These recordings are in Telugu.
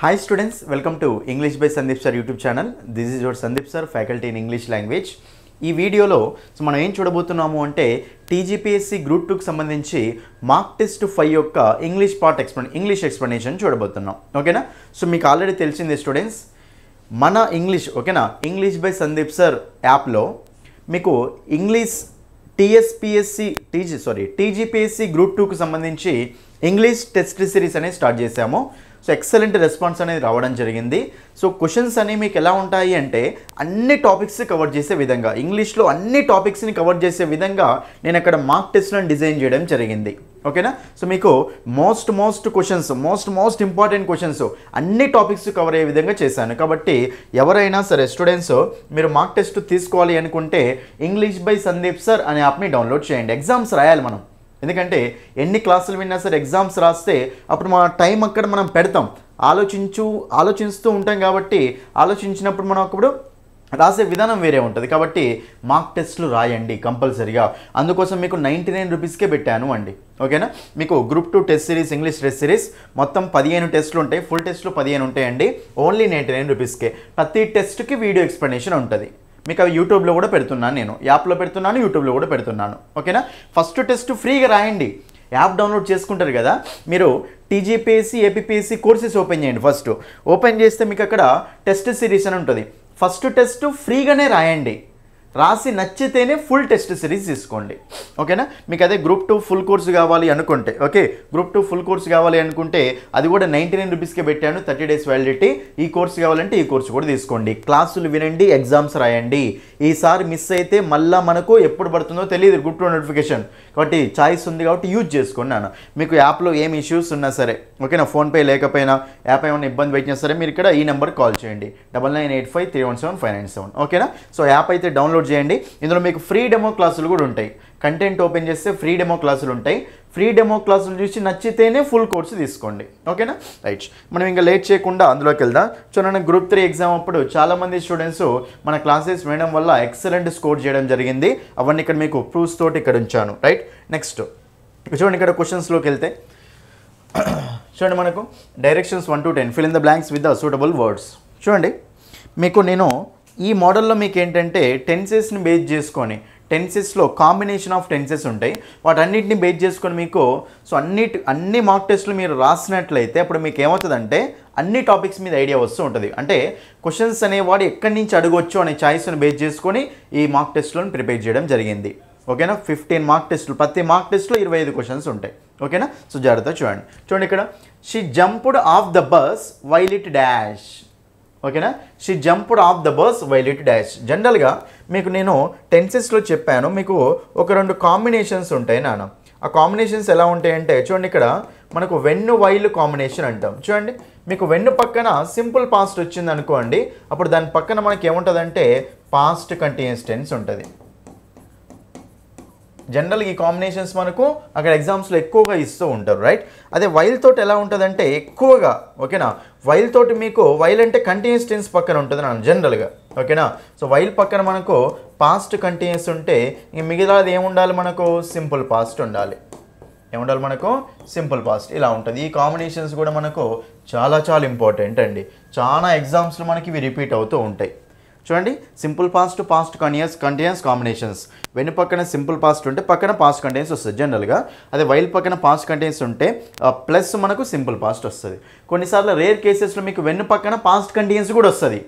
Hi students, welcome to English by Sandeep Sir YouTube channel. This is your Sandeep Sir, faculty in English language. ఈ వీడియోలో మనం ఏం చూడబోతున్నాము అంటే టీజీపీఎస్సీ గ్రూప్ 2కి సంబంధించి మార్క్ టెస్ట్ 5 యొక్క ఇంగ్లీష్ ఎక్స్ప్లెనేషన్ చూడబోతున్నాం. ఓకేనా? సో మీకు ఆల్రెడీ తెలిసిందే స్టూడెంట్స్, మన ఇంగ్లీష్ ఓకేనా ఇంగ్లీష్ బై సందీప్ సార్ యాప్లో మీకు ఇంగ్లీష్ టీజీపీఎస్సీ గ్రూప్ 2కి సంబంధించి ఇంగ్లీష్ టెస్ట్ సిరీస్ అనేది స్టార్ట్ చేశాము. సో ఎక్సలెంట్ రెస్పాన్స్ అనేది రావడం జరిగింది. సో క్వశ్చన్స్ అనేవి మీకు ఎలా ఉంటాయి అంటే అన్ని టాపిక్స్ కవర్ చేసే విధంగా, ఇంగ్లీష్లో అన్ని టాపిక్స్ని కవర్ చేసే విధంగా నేను అక్కడ మార్క్ టెస్ట్లను డిజైన్ చేయడం జరిగింది. ఓకేనా? సో మీకు మోస్ట్ ఇంపార్టెంట్ క్వశ్చన్స్ అన్ని టాపిక్స్ కవర్ అయ్యే విధంగా చేశాను. కాబట్టి ఎవరైనా సరే స్టూడెంట్స్ మీరు మార్క్ టెస్ట్ తీసుకోవాలి అనుకుంటే ఇంగ్లీష్ బై సందీప్ సార్ అనే యాప్ని డౌన్లోడ్ చేయండి. ఎగ్జామ్స్ రాయాలి మనం, ఎందుకంటే ఎన్ని క్లాసులు విన్నా సరే ఎగ్జామ్స్ రాస్తే అప్పుడు మన టైం అక్కడ మనం పెడతాం, ఆలోచిస్తూ ఉంటాం. కాబట్టి ఆలోచించినప్పుడు మనం అప్పుడు రాసే విధానం వేరే ఉంటుంది. కాబట్టి మార్క్ టెస్ట్లు రాయండి కంపల్సరీగా. అందుకోసం మీకు 99 రూపీస్కే పెట్టాను అండి. ఓకేనా? మీకు group 2 test series, English test series మొత్తం 15 టెస్టులు ఉంటాయి. ఫుల్ టెస్ట్లు 15 ఉంటాయండి. ఓన్లీ 99 రూపీస్కే. ప్రతి టెస్ట్కి వీడియో ఎక్స్ప్లెనేషన్ ఉంటుంది. మీకు అవి యూట్యూబ్లో కూడా పెడుతున్నాను, నేను యాప్లో పెడుతున్నాను, యూట్యూబ్లో కూడా పెడుతున్నాను. ఓకేనా? ఫస్ట్ టెస్ట్ ఫ్రీగా రాయండి. యాప్ డౌన్లోడ్ చేసుకుంటారు కదా, మీరు టీజీపీఎస్సీ ఏపీపీఎస్సీ కోర్సెస్ ఓపెన్ చేయండి. ఫస్ట్ ఓపెన్ చేస్తే మీకు అక్కడ టెస్ట్ సిరీస్ అని ఉంటుంది. ఫస్ట్ టెస్ట్ ఫ్రీగానే రాయండి. రాసి నచ్చితేనే ఫుల్ టెస్ట్ సిరీస్ తీసుకోండి. ఓకేనా? మీకు అదే గ్రూప్ 2 ఫుల్ కోర్సు కావాలి అనుకుంటే, ఓకే గ్రూప్ 2 ఫుల్ కోర్సు కావాలి అనుకుంటే అది కూడా 99 రూపీస్కే పెట్టాను, 30 days వ్యాలిడిటీ. ఈ కోర్సు కావాలంటే ఈ కోర్సు కూడా తీసుకోండి. క్లాసులు వినండి, ఎగ్జామ్స్ రాయండి. ఈసారి మిస్ అయితే మళ్ళీ మనకు ఎప్పుడు పడుతుందో తెలియదు గ్రూప్ 2 నోటిఫికేషన్. కాబట్టి ఛాయిస్ ఉంది కాబట్టి యూజ్ చేసుకున్నాను. మీకు యాప్లో ఏం ఇష్యూస్ ఉన్నా సరే, ఓకేనా, ఫోన్పే లేకపోయినా యాప్ ఏమైనా ఇబ్బంది పెట్టినా సరే మీరు ఇక్కడ ఈ నెంబర్కి కాల్ చేయండి, 9985317597. ఓకేనా? సో యాప్ అయితే డౌన్లోడ్ చేయండి. ఇందులో మీకు ఫ్రీ డెమో క్లాసులు కూడా ఉంటాయి. కంటెంట్ ఓపెన్ చేస్తే ఫ్రీ డెమో క్లాసులు ఉంటాయి. ఫ్రీ డెమో క్లాసులు చూసి నచ్చితేనే ఫుల్ కోర్సు తీసుకోండి. ఓకేనా? రైట్, మనం ఇంకా లేట్ చేయకుండా అందులోకి వెళ్దాం. చూడండి, గ్రూప్ 3 ఎగ్జామ్ అప్పుడు చాలామంది స్టూడెంట్స్ మన క్లాసెస్ వినడం వల్ల ఎక్సలెంట్ స్కోర్ చేయడం జరిగింది. అవన్నీ ఇక్కడ మీకు ప్రూఫ్స్ తోటి ఇక్కడ ఉంచాను. రైట్, నెక్స్ట్ చూడండి, ఇక్కడ క్వశ్చన్స్లోకి వెళ్తే చూడండి, మనకు directions 1 to 10 fill in the blanks with the suitable words. చూడండి, మీకు నేను ఈ మోడల్లో మీకు ఏంటంటే టెన్సెస్ని బేస్ చేసుకొని, టెన్సెస్లో కాంబినేషన్ ఆఫ్ టెన్సెస్ ఉంటాయి, వాటన్నిటిని బేస్ చేసుకొని మీకు సో అన్ని మార్క్ టెస్ట్లు మీరు రాసినట్లయితే అప్పుడు మీకు ఏమవుతుందంటే అన్ని టాపిక్స్ మీద ఐడియా వస్తూ ఉంటుంది. అంటే క్వశ్చన్స్ అనేవాడు ఎక్కడి నుంచి అడగొచ్చు అనే చాయిస్ని బేస్ చేసుకొని ఈ మార్క్ టెస్ట్లను ప్రిపేర్ చేయడం జరిగింది. ఓకేనా? 15 మార్క్ టెస్టులు, ప్రతి మార్క్ టెస్ట్లో 25 క్వశ్చన్స్ ఉంటాయి. ఓకేనా? సో జాగ్రత్త చూడండి ఇక్కడ she jumped off the bus while it dash. ఓకేనా? She jumped off the bus while it dash. జనరల్గా మీకు నేను టెన్సెస్లో చెప్పాను, మీకు ఒక 2 కాంబినేషన్స్ ఉంటాయి నాన్న. ఆ కాంబినేషన్స్ ఎలా ఉంటాయంటే చూడండి, ఇక్కడ మనకు వెన్ను వైల్ కాంబినేషన్ అంటాం. చూడండి, మీకు వెన్ను పక్కన సింపుల్ పాస్ట్ వచ్చింది అనుకోండి, అప్పుడు దాని పక్కన మనకి ఏముంటుందంటే పాస్ట్ కంటిన్యూస్ టెన్స్ ఉంటుంది. జనరల్గా ఈ కాంబినేషన్స్ మనకు అక్కడ ఎగ్జామ్స్లో ఎక్కువగా ఇస్తూ ఉంటారు. రైట్, అదే వైల్ తోటి ఎలా ఉంటుందంటే ఎక్కువగా, ఓకేనా, వైల్ తోటి మీకు వైల్ అంటే కంటిన్యూస్ టెన్స్ పక్కన ఉంటుంది నా జనరల్గా. ఓకేనా? సో వైల్ పక్కన మనకు పాస్ట్ కంటిన్యూస్ ఉంటే ఇంక మిగతాది ఏముండాలి, మనకు సింపుల్ పాస్ట్ ఉండాలి. ఏముండాలి మనకు? Simple past. ఇలా ఉంటుంది. ఈ కాంబినేషన్స్ కూడా మనకు చాలా ఇంపార్టెంట్ అండి. చాలా ఎగ్జామ్స్లో మనకి ఇవి రిపీట్ అవుతూ ఉంటాయి. చూడండి, simple past, past continuous combinations. వెను పక్కన సింపుల్ పాస్ట్ ఉంటే పక్కన పాస్ట్ కంటిన్యూస్ వస్తుంది జనరల్గా. అదే వైల్ పక్కన పాస్ట్ కంటిన్యూస్ ఉంటే ప్లస్ మనకు సింపుల్ పాస్ట్ వస్తుంది. కొన్నిసార్లు రేర్ కేసెస్లో మీకు వెన్ను పక్కన పాస్ట్ కంటిన్యూస్ కూడా వస్తుంది.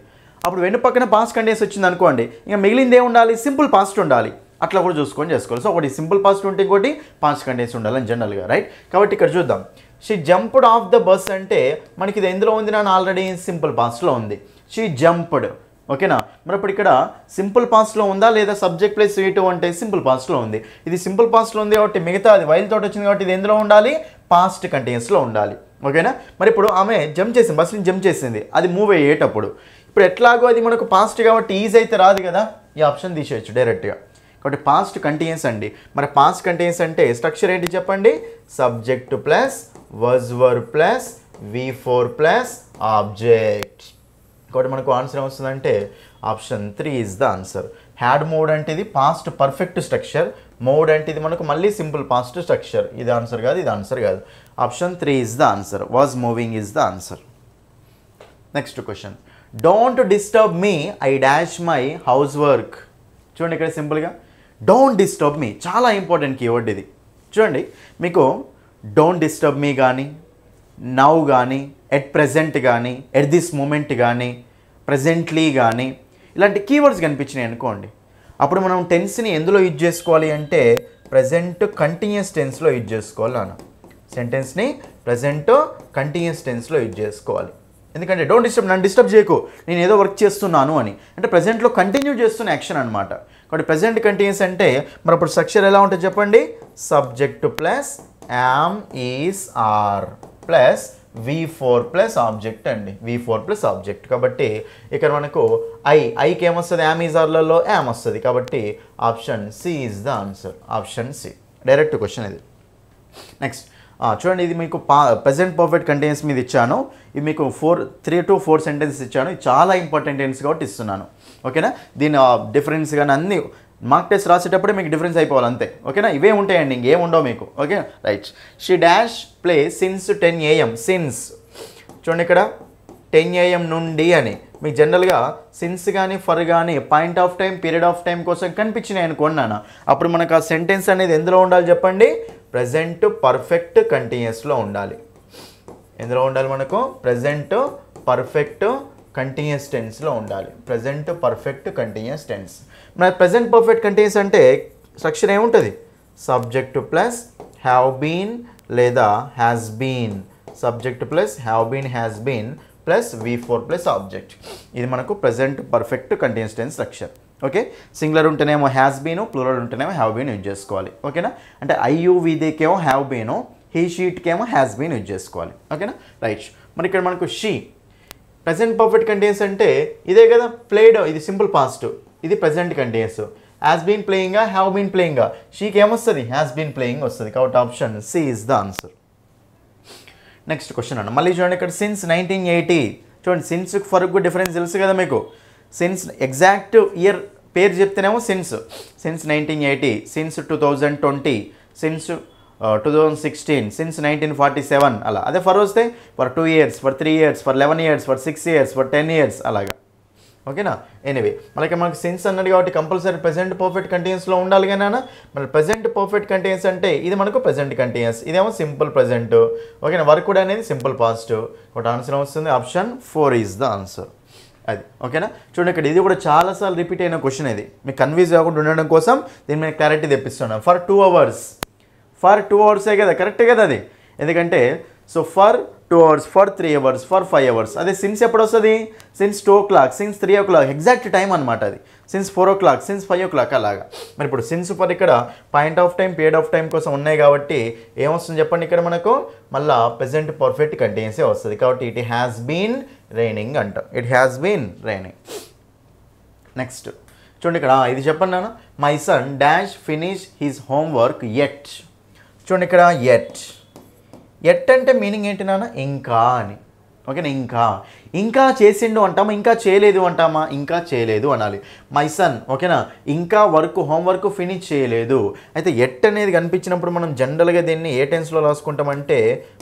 అప్పుడు వెన్ను పక్కన పాస్ట్ కంటిన్యూస్ వచ్చింది అనుకోండి, ఇంకా మిగిలింది ఏ ఉండాలి? సింపుల్ పాస్ట్ ఉండాలి. అట్లా కూడా చేసుకోవాలి. సో ఒకటి సింపుల్ పాస్ట్ ఉంటే ఇంకోటి పాస్ట్ కంటిన్యూస్ ఉండాలని జనరల్గా. రైట్, కాబట్టి ఇక్కడ చూద్దాం. She jumped off the bus అంటే మనకి ఇది ఎందులో ఉంది నాన్న? ఆల్రెడీ సింపుల్ పాస్ట్లో ఉంది. She jumped. ఓకేనా? మరి ఇప్పుడు ఇక్కడ సింపుల్ పాస్ట్లో ఉందా లేదా? సబ్జెక్ట్ ప్లస్ V2 అంటే సింపుల్ పాస్ట్లో ఉంది. ఇది సింపుల్ పాస్ట్లో ఉంది కాబట్టి మిగతా అది వైల్ తోటి వచ్చింది కాబట్టి ఇది ఎందులో ఉండాలి? పాస్ట్ కంటిన్యూస్లో ఉండాలి. ఓకేనా? మరి ఇప్పుడు ఆమె జంప్ చేసింది, బస్ నుంచి జంప్ చేసింది, అది మూవ్ అయ్యేటప్పుడు ఇప్పుడు ఎట్లాగో అది మనకు పాస్ట్ కాబట్టి ఈజీ అయితే రాదు కదా, ఈ ఆప్షన్ తీసేయచ్చు డైరెక్ట్గా. కాబట్టి పాస్ట్ కంటిన్యూస్ అండి. మరి పాస్ట్ కంటిన్యూస్ అంటే స్ట్రక్చర్ ఏంటి చెప్పండి? Subject plus verb plus V4 plus object. కాబట్టి మనకు ఆన్సర్ ఏమొస్తుందంటే option 3 is the answer. Had mode అంటే ఇది పాస్ట్ పర్ఫెక్ట్ స్ట్రక్చర్, మోడ్ అంటే ఇది మనకు మళ్ళీ సింపుల్ పాస్ట్ స్ట్రక్చర్. ఇది ఆన్సర్ కాదు, ఇది ఆన్సర్ కాదు. Option 3 is the answer. Was moving is the answer. Next question, don't disturb me, I dash my house work. చూడండి ఇక్కడ సింపుల్గా డోంట్ డిస్టర్బ్ మీ చాలా ఇంపార్టెంట్ కీవర్డ్ ఇది. చూడండి మీకు డోంట్ డిస్టర్బ్ మీ కానీ, నౌ కానీ, ఎట్ ప్రెజెంట్ కానీ, ఎట్ దిస్ మూమెంట్ కానీ, ప్రజెంట్లీ కానీ ఇలాంటి కీవర్డ్స్ కనిపించినాయి అనుకోండి, అప్పుడు మనం టెన్స్ని ఎందులో యూజ్ చేసుకోవాలి అంటే ప్రజెంట్ కంటిన్యూస్ టెన్స్లో యూజ్ చేసుకోవాలి నాన్న. సెంటెన్స్ని ప్రజెంట్ కంటిన్యూస్ టెన్స్లో యూజ్ చేసుకోవాలి. ఎందుకంటే డోంట్ డిస్టర్బ్, నన్ను డిస్టర్బ్ చేయకు, నేను ఏదో వర్క్ చేస్తున్నాను అని, అంటే ప్రజెంట్లో కంటిన్యూ చేస్తున్న యాక్షన్ అనమాట. కాబట్టి ప్రజెంట్ కంటిన్యూస్ అంటే మరి అప్పుడు స్ట్రక్చర్ ఎలా ఉంటుంది చెప్పండి, subject plus am is are plus V4 plus object అండి, V4 ప్లస్ ఆబ్జెక్ట్. కాబట్టి ఇక్కడ మనకు ఐకి ఏమొస్తుంది, యామ్ ఈజ్ ఆర్లలో యామ్ వస్తుంది. కాబట్టి option C is the answer, option C. Direct question ఇది. నెక్స్ట్ చూడండి, ఇది మీకు ప్రెజెంట్ పర్ఫెక్ట్ కంటిన్యూస్ మీద ఇచ్చాను. ఇది మీకు 3 to 4 సెంటెన్సెస్ ఇచ్చాను. ఇది చాలా ఇంపార్టెంట్ టెన్స్ కాబట్టి ఇస్తున్నాను. ఓకేనా, దీని డిఫరెన్స్ కానీ అన్ని మార్క్ టెస్ట్ రాసేటప్పుడే మీకు డిఫరెన్స్ అయిపోవాలి అంతే. ఓకేనా, ఇవే ఉంటాయండి, ఇంకేం ఉండవు మీకు. Okay right. She dash play since 10 AM. Since చూడండి ఇక్కడ 10 AM నుండి అని మీకు జనరల్గా సిన్స్ కానీ ఫర్ కానీ point of time, period of time కోసం కనిపించినాయి అనుకోండి, అప్పుడు మనకు ఆ సెంటెన్స్ అనేది ఎందులో ఉండాలి చెప్పండి, ప్రజెంట్ పర్ఫెక్ట్ కంటిన్యూస్లో ఉండాలి. ఎందులో ఉండాలి మనకు, ప్రజెంట్ పర్ఫెక్ట్ కంటిన్యూస్ టెన్స్లో ఉండాలి. Present perfect continuous tense. మన ప్రజెంట్ పర్ఫెక్ట్ కంటిన్యూస్ అంటే స్ట్రక్చర్ ఏముంటుంది, సబ్జెక్ట్ ప్లస్ హ్యావ్ బీన్ లేదా has been, subject plus have been has been plus V4 plus object. ఇది మనకు present perfect continuous tense structure. Okay, singular ఉంటేనేమో హ్యాస్ బీను, ప్లూరల్ ఉంటేనేమో హ్యావ్ బీన్ యూజ్ చేసుకోవాలి. ఓకేనా, అంటే ఐయువిదేకేమో హ్యావ్ బీను, హీ షీట్కేమో హ్యాస్ బీన్ యూజ్ చేసుకోవాలి. ఓకేనా రైట్. మరి ఇక్కడ మనకు షీ ప్రజెంట్ పర్ఫెక్ట్ కంటిన్యూస్ అంటే ఇదే కదా, ప్లేడ్, ఇది సింపుల్ పాస్ట్, ఇది ప్రజెంట్ కంటిన్యూస్. హ్యాస్ బీన్ ప్లేయింగా, హ్యావ్ బీన్ ప్లేయింగా, షీకి ఏమొస్తుంది, హ్యాస్ బీన్ ప్లేయింగ్ వస్తుంది. కాబట్టి option C is the answer. Next question అన్న, మళ్ళీ చూడండి ఇక్కడ సిన్స్ 1980. చూడండి సిన్స్ ఫర్కు డిఫరెన్స్ తెలుసు కదా మీకు. సిన్స్ ఎగ్జాక్ట్ ఇయర్ పేరు చెప్తేనేమో సిన్స్ 1980, సిన్స్ 2020, సిన్స్ 2016, సిన్స్ 1947 అలా. అదే ఫర్ వస్తే for 2 years, for 3 years, for 11 years, for 6 years, for 10 years అలాగా. ఓకేనా, ఎనీవే మనకి మనకు సిన్స్ అన్నది కాబట్టి కంపల్సరీ ప్రెజెంట్ పర్ఫెక్ట్ కంటిన్యూస్లో ఉండాలి కానీ మన ప్రెజెంట్ పర్ఫెక్ట్ కంటిన్యూస్ అంటే ఇది మనకు ప్రెజెంట్ కంటిన్యూస్, ఇదేమో సింపుల్ ప్రెజెంట్. ఓకేనా, వర్క్ కూడా అనేది సింపుల్ పాస్ట్. ఒకటి ఆన్సర్ వస్తుంది, ఆప్షన్ 4 ఈజ్ ద ఆన్సర్. అది ఓకేనా. చూడండి ఇక్కడ ఇది కూడా చాలాసార్లు రిపీట్ అయిన క్వశ్చన్. ఇది మీకు కన్ఫ్యూజ్ కాకుండా ఉండడం కోసం దీని మీద క్లారిటీ తెప్పిస్తున్నాం. ఫర్ 2 hours, ఫర్ 2 hours కదా, కరెక్టే కదా అది. ఎందుకంటే so for 2 hours, for 3 hours, for 5 hours. అదే సిన్స్ ఎప్పుడు వస్తుంది, since 2 o'clock, since 3 o'clock, exact time అనమాట అది. సిన్స్ 4 o'clock, సిన్స్ 5 o'clock అలాగా. మరి ఇప్పుడు సిన్స్ ఫర్ ఇక్కడ point of time, period of time కోసం ఉన్నాయి కాబట్టి ఏమొస్తుంది చెప్పండి, ఇక్కడ మనకు మళ్ళీ ప్రెజెంట్ పర్ఫెక్ట్ కంటిన్యూసే వస్తుంది. కాబట్టి ఇట్ హ్యాస్ బీన్ రైనింగ్ అంట, it has been raining. Next చూడండి ఇక్కడ ఇది చెప్పండి నాన్న, my son dash finish his homework yet. చూడండి ఇక్కడ ఎట్ అంటే మీనింగ్ ఏంటి నాన్న, ఇంకా అని. ఓకేనా, ఇంకా చేసిండు అంటామా, ఇంకా చేయలేదు అంటామా, ఇంకా చేయలేదు అనాలి. మై సన్ ఓకేనా, ఇంకా హోంవర్క్ ఫినిష్ చేయలేదు. అయితే ఎట్ అనేది కనిపించినప్పుడు మనం జనరల్గా దీన్ని ఏ టెన్స్లో రాసుకుంటామంటే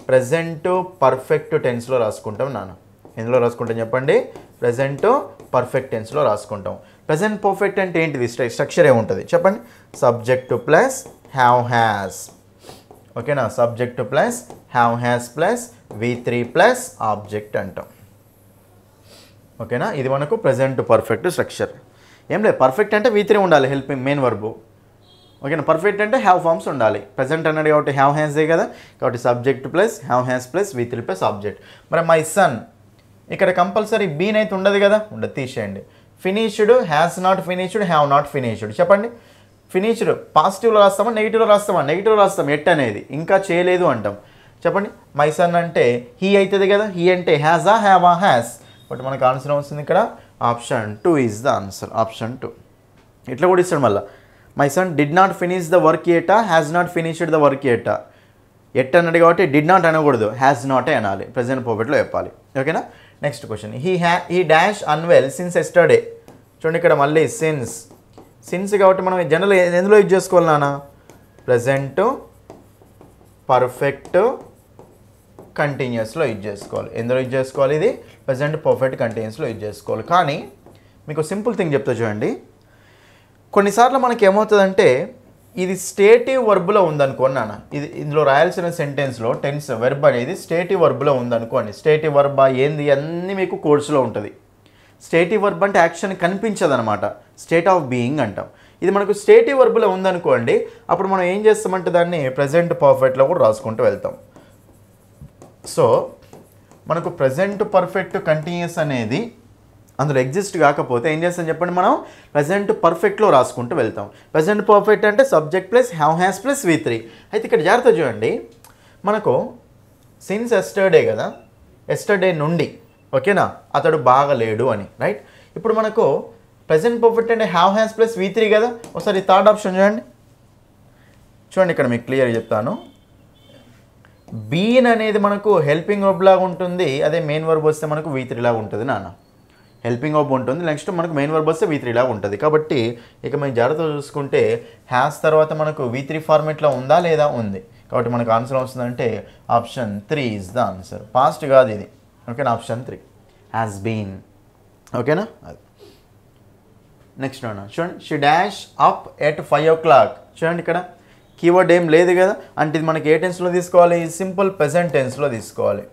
ప్రజెంట్ పర్ఫెక్ట్ టెన్స్లో రాసుకుంటాం నాన్న. ఎందులో రాసుకుంటాం చెప్పండి, ప్రజెంట్ పర్ఫెక్ట్ టెన్స్లో రాసుకుంటాం. ప్రజెంట్ పర్ఫెక్ట్ అంటే ఏంటిది, స్ట్రక్చర్ ఏముంటుంది చెప్పండి, సబ్జెక్ట్ ప్లస్ హ్యావ్ హ్యాస్. ఓకేనా, subject plus have has plus V3 plus object అంటాం. ఓకేనా, ఇది మనకు ప్రజెంట్ పర్ఫెక్ట్ స్ట్రక్చర్. ఏం లేదు, పర్ఫెక్ట్ అంటే V3 ఉండాలి, హెల్పింగ్ మెయిన్ వర్బు. ఓకేనా, పర్ఫెక్ట్ అంటే హ్యావ్ ఫార్మ్స్ ఉండాలి. ప్రజెంట్ అన్నాడు కాబట్టి హ్యావ్ హ్యాస్ే కదా, కాబట్టి subject plus have has plus V3 plus object. మరి మై సన్ ఇక్కడ కంపల్సరీ బీన్ అయితే ఉండదు కదా, ఉండదు, తీసేయండి. Finished, has not finished, have not finished. చెప్పండి, ఫినిష్డ్ పాజిటివ్లో రాస్తామా, నెగిటివ్లో రాస్తామా, నెగిటివ్లో రాస్తాం. ఎట్ అనేది ఇంకా చేయలేదు అంటాం. చెప్పండి, మై సన్ అంటే హీ అవుతుంది కదా, హీ అంటే హ్యాజా, హ్యావా, హ్యాస్. బట్ మనకు ఆన్సర్ వస్తుంది ఇక్కడ option 2 is the answer, option 2. ఇట్లా కూడా ఇస్తాడు మళ్ళీ, my son did not finish the work ఎటా, has not finished the work ఎటా. ఎట్ అన్నాడు కాబట్టి డిడ్ నాట్ అనకూడదు, హ్యాస్ నాటే అనాలి, ప్రజెంట్ పర్ఫెక్ట్లో చెప్పాలి. ఓకేనా, next question, he dash unwell since yesterday. చూడండి ఇక్కడ మళ్ళీ సిన్స్ కాబట్టి మనం జనరల్ ఎందులో యూజ్ చేసుకోవాలి నాన్న, ప్రజెంట్ పర్ఫెక్ట్ కంటిన్యూస్లో యూజ్ చేసుకోవాలి. ఎందులో యూజ్ చేసుకోవాలి? ఇది ప్రెజెంట్ పర్ఫెక్ట్ కంటిన్యూస్లో యూజ్ చేసుకోవాలి. కానీ మీకు సింపుల్ థింగ్ చెప్తా చూడండి. కొన్నిసార్లు మనకి ఏమవుతుందంటే ఇది స్టేటివ్ వర్బ్లో ఉందనుకోండి నాన్న, ఇది ఇందులో రాయాల్సిన సెంటెన్స్లో టెన్స్ వెర్బ్ అనేది స్టేటివ్ వర్బ్లో ఉందనుకోండి. స్టేటివ్ వర్బ్ ఏంది అన్నీ మీకు కోర్సులో ఉంటుంది. స్టేటివ్ వర్బ్ అంటే యాక్షన్ కనిపించదు అనమాట, స్టేట్ ఆఫ్ బీయింగ్ అంటాం. ఇది మనకు స్టేటివ్ వర్బ్లో ఉందనుకోండి, అప్పుడు మనం ఏం చేస్తామంటే దాన్ని ప్రెజెంట్ పర్ఫెక్ట్లో కూడా రాసుకుంటూ వెళ్తాం. సో మనకు ప్రెజెంట్ పర్ఫెక్ట్ కంటిన్యూస్ అనేది అందులో ఎగ్జిస్ట్ కాకపోతే ఏం చేస్తాం చెప్పండి, మనం ప్రెజెంట్ పర్ఫెక్ట్లో రాసుకుంటూ వెళ్తాం. ప్రెజెంట్ పర్ఫెక్ట్ అంటే subject plus have has plus V3. అయితే ఇక్కడ జాగ్రత్త చూడండి, మనకు సిన్స్ ఎస్టర్డే కదా, ఎస్టర్డే నుండి ఓకేనా అతడు బాగలేడు అని, రైట్. ఇప్పుడు మనకు ప్రెజెంట్ పర్ఫెక్ట్ అంటే హ్యావ్ హ్యాస్ ప్లస్ V3 కదా. ఒకసారి థర్డ్ ఆప్షన్ చూడండి. చూడండి ఇక్కడ మీకు క్లియర్గా చెప్తాను. బీన్ అనేది మనకు హెల్పింగ్ వర్బ్ లాగా ఉంటుంది, అదే మెయిన్ వర్బ్ వస్తే మనకు V3 లాగా ఉంటుంది నాన్న. హెల్పింగ్ వర్బ్ ఉంటుంది, నెక్స్ట్ మనకు మెయిన్ వర్బ్ వస్తే V3 లాగా ఉంటుంది. కాబట్టి ఇక మేము జాగ్రత్తగా చూసుకుంటే హ్యాస్ తర్వాత మనకు V3 ఫార్మేట్లో ఉందా లేదా? ఉంది. కాబట్టి మనకు ఆన్సర్ వస్తుందంటే option 3 is the answer. Past కాదు ఇది, ఓకేనా. ఆప్షన్ 3 హ్యాస్ బీన్, ఓకేనా. అది నెక్స్ట్ అన్న చూడండి, she dash up at 5 o'clock. చూడండి ఇక్కడ కీవర్డ్ ఏం లేదు కదా, అంటే ఇది మనకి ఏ టెన్స్లో తీసుకోవాలి? సింపుల్ ప్రెజెంట్ టెన్స్లో తీసుకోవాలి.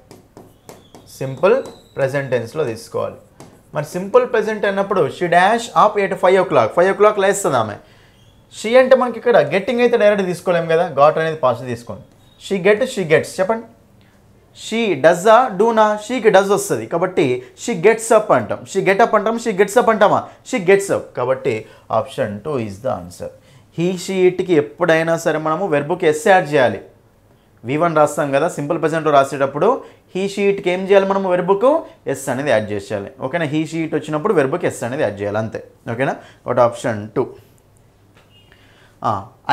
సింపుల్ ప్రెజెంట్ టెన్స్లో తీసుకోవాలి. మరి సింపుల్ ప్రెజెంట్ అన్నప్పుడు she dash up at 5 o'clock. 5 o'clock లేస్తుంది ఆమె. షీ అంటే మనకి ఇక్కడ గెట్టింగ్ అయితే డైరెక్ట్ తీసుకోలేము కదా, గాట్ అనేది పాస్ట్ తీసుకోండి. షీ గెట్స్ చెప్పండి. షీ డజ్జా డూనా, షీకి డజ్ వస్తుంది కాబట్టి షీ గెట్స్ అప్ అంటాం. షీ గెట్ అప్ అంటాం, షీ గెట్స్ అప్ అంటామా? She gets up. కాబట్టి option 2 is the answer. He she ఇట్కి ఎప్పుడైనా సరే మనము వెర్బుకి ఎస్ యాడ్ చేయాలి. V1 రాస్తాం కదా సింపుల్ ప్రెజెంట్లో రాసేటప్పుడు, హీ షీ ఇట్కి ఏం చేయాలి మనము? వెర్బుకు ఎస్ అనేది యాడ్ చేసేయాలి, ఓకేనా. హీ షీ ఇట్ వచ్చినప్పుడు వెర్బుకి ఎస్ అనేది యాడ్ చేయాలి, అంతే, ఓకేనా. కాబట్టి option 2.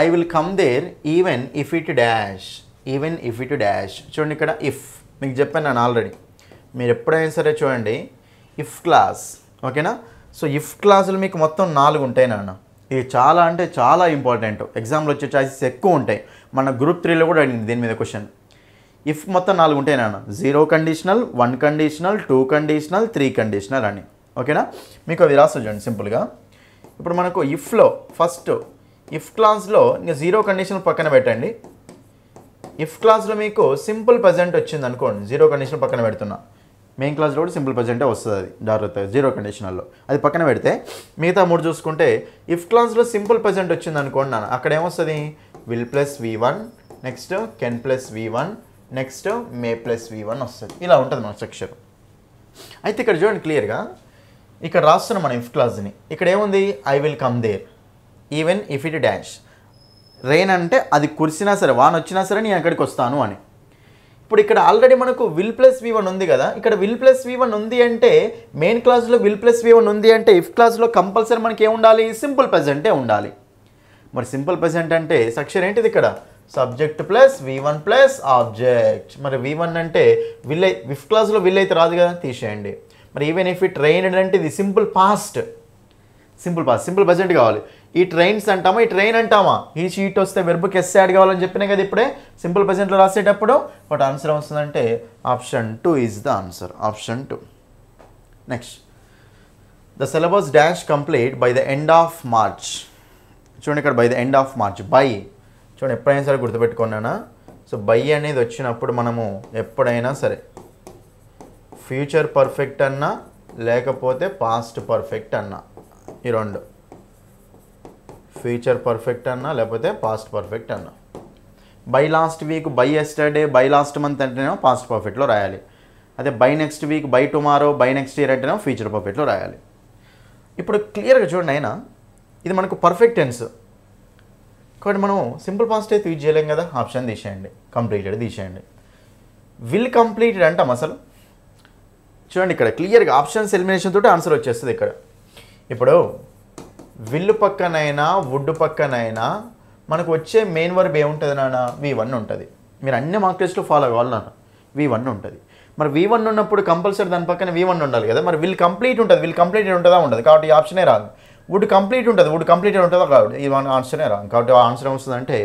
I will come there even if it dash. Even if it dash చూడండి ఇక్కడ ఇఫ్ మీకు చెప్పాను నేను ఆల్రెడీ. మీరు ఎప్పుడైనా సరే చూడండి ఇఫ్ క్లాస్, ఓకేనా. సో ఇఫ్ క్లాసులు మీకు మొత్తం 4 ఉంటాయి నాన్న. ఇది చాలా అంటే చాలా ఇంపార్టెంట్, ఎగ్జామ్లో వచ్చే ఛాయిసెస్ ఎక్కువ ఉంటాయి. మన గ్రూప్ 3లో కూడా అడిగింది దీని మీద క్వశ్చన్. ఇఫ్ మొత్తం 4 ఉంటాయి నాన్న, 0 కండిషనల్, 1 కండిషనల్, 2 కండిషనల్, 3 కండిషనల్ అని, ఓకేనా. మీకు అవి రాస్తా చూడండి సింపుల్గా. ఇప్పుడు మనకు ఇఫ్లో ఫస్ట్ ఇఫ్ క్లాస్లో ఇంకా 0 కండిషనల్ పక్కన పెట్టండి. ఇఫ్ క్లాస్లో మీకు సింపుల్ ప్రెజెంట్ వచ్చింది అనుకోండి, 0 కండిషన్ పక్కన పెడుతున్నా. మెయిన్ క్లాస్లో కూడా సింపుల్ ప్రెజెంటే వస్తుంది, అది జాగ్రత్తగా 0 కండిషనల్లో అది పక్కన పెడితే మిగతా 3 చూసుకుంటే ఇఫ్ క్లాస్లో సింపుల్ ప్రెజెంట్ వచ్చింది అనుకోండి నాన్న, అక్కడ ఏమొస్తుంది? Will plus V1, next can plus V1, next May plus V1 వస్తుంది. ఇలా ఉంటుంది మన స్ట్రక్చర్. అయితే ఇక్కడ చూడండి క్లియర్గా, ఇక్కడ రాస్తున్నాం మనం ఇఫ్ క్లాస్ని. ఇక్కడ ఏముంది? I will come there even if it dash. Rain అంటే అది కురిసినా సరే, వాన వచ్చినా సరే నేను అక్కడికి వస్తాను అని. ఇప్పుడు ఇక్కడ ఆల్రెడీ మనకు విల్ ప్లస్ V1 ఉంది కదా, ఇక్కడ విల్ ప్లస్ V1 ఉంది అంటే మెయిన్ క్లాస్లో విల్ ప్లస్ V1 ఉంది అంటే ఇఫ్ క్లాస్లో కంపల్సరీ మనకి ఏముండాలి? సింపుల్ ప్రెజెంటే ఉండాలి. మరి సింపుల్ ప్రెజెంట్ అంటే స్ట్రక్చర్ ఏంటిది? ఇక్కడ subject plus V1 plus object. మరి V1 అంటే విల్, ఇఫ్ క్లాస్లో విల్ అయితే రాదు కదా, తీసేయండి. మరి ఈవెన్ ఇఫ్ ఇట్ రెయిన్ అంటే ఇది సింపుల్ పాస్ట్, సింపుల్ ప్రెజెంట్ కావాలి. ఈ ట్రైన్స్ అంటామా, ఈ ట్రైన్ అంటామా? ఈ షీట్ వస్తే వెర్బుకి ఎస్ యాడ్ కావాలని చెప్పినా కదా ఇప్పుడే సింపుల్ ప్రెజెంట్లో రాసేటప్పుడు. బట్ ఆన్సర్ వస్తుందంటే option 2 is the answer. Option 2. Next, the syllabus dash complete by the end of March. చూడండి ఇక్కడ by the end of March, by చూడండి ఎప్పుడైనా సరే గుర్తుపెట్టుకున్నానా. సో బై అనేది వచ్చినప్పుడు మనము ఎప్పుడైనా సరే ఫ్యూచర్ పర్ఫెక్ట్ అన్నా లేకపోతే పాస్ట్ పర్ఫెక్ట్ అన్నా, ఈ రెండు, ఫ్యూచర్ పర్ఫెక్ట్ అన్నా లేకపోతే పాస్ట్ పర్ఫెక్ట్ అన్నా. By last week, by yesterday, by last month అంటేనేమో పాస్ట్ పర్ఫెక్ట్లో రాయాలి. అదే by next week, by tomorrow, by next year అంటేనేమో ఫ్యూచర్ పర్ఫెక్ట్లో రాయాలి. ఇప్పుడు క్లియర్గా చూడండి అయినా ఇది మనకు పర్ఫెక్ట్ టెన్స్ కాబట్టి మనం సింపుల్ పాస్ట్ అయితే యూజ్ చేయలేం కదా. ఆప్షన్ తీసేయండి, కంప్లీటెడ్ తీసేయండి. విల్ కంప్లీటెడ్ అంటాం అసలు. చూడండి ఇక్కడ క్లియర్గా ఆప్షన్స్ ఎలిమినేషన్ తోటి ఆన్సర్ వచ్చేస్తుంది ఇక్కడ. ఇప్పుడు విల్లు పక్కనైనా వుడ్ పక్కనైనా మనకు వచ్చే మెయిన్ వర్బ్ ఏముంటుంది నాన్న? V1 ఉంటుంది. మీరు అన్ని మార్క్ టెస్ట్లో ఫాలో కావాలి నాన్న, V1 ఉంటుంది. మరి V1 ఉన్నప్పుడు కంపల్సరీ దాని పక్కన V1 ఉండాలి కదా, మరి విల్ కంప్లీట్ ఉంటుంది, విల్ కంప్లీటెడ్ ఉంటుందా ఉండదు, కాబట్టి ఈ ఆప్షనే రాదు. వుడ్ కంప్లీట్ ఉంటుంది, వుడ్ కంప్లీటెడ్ ఉంటుందా కాబట్టి ఈ ఆన్సరే రాదు, కాబట్టి ఆన్సర్ ఏమొస్తుందంటే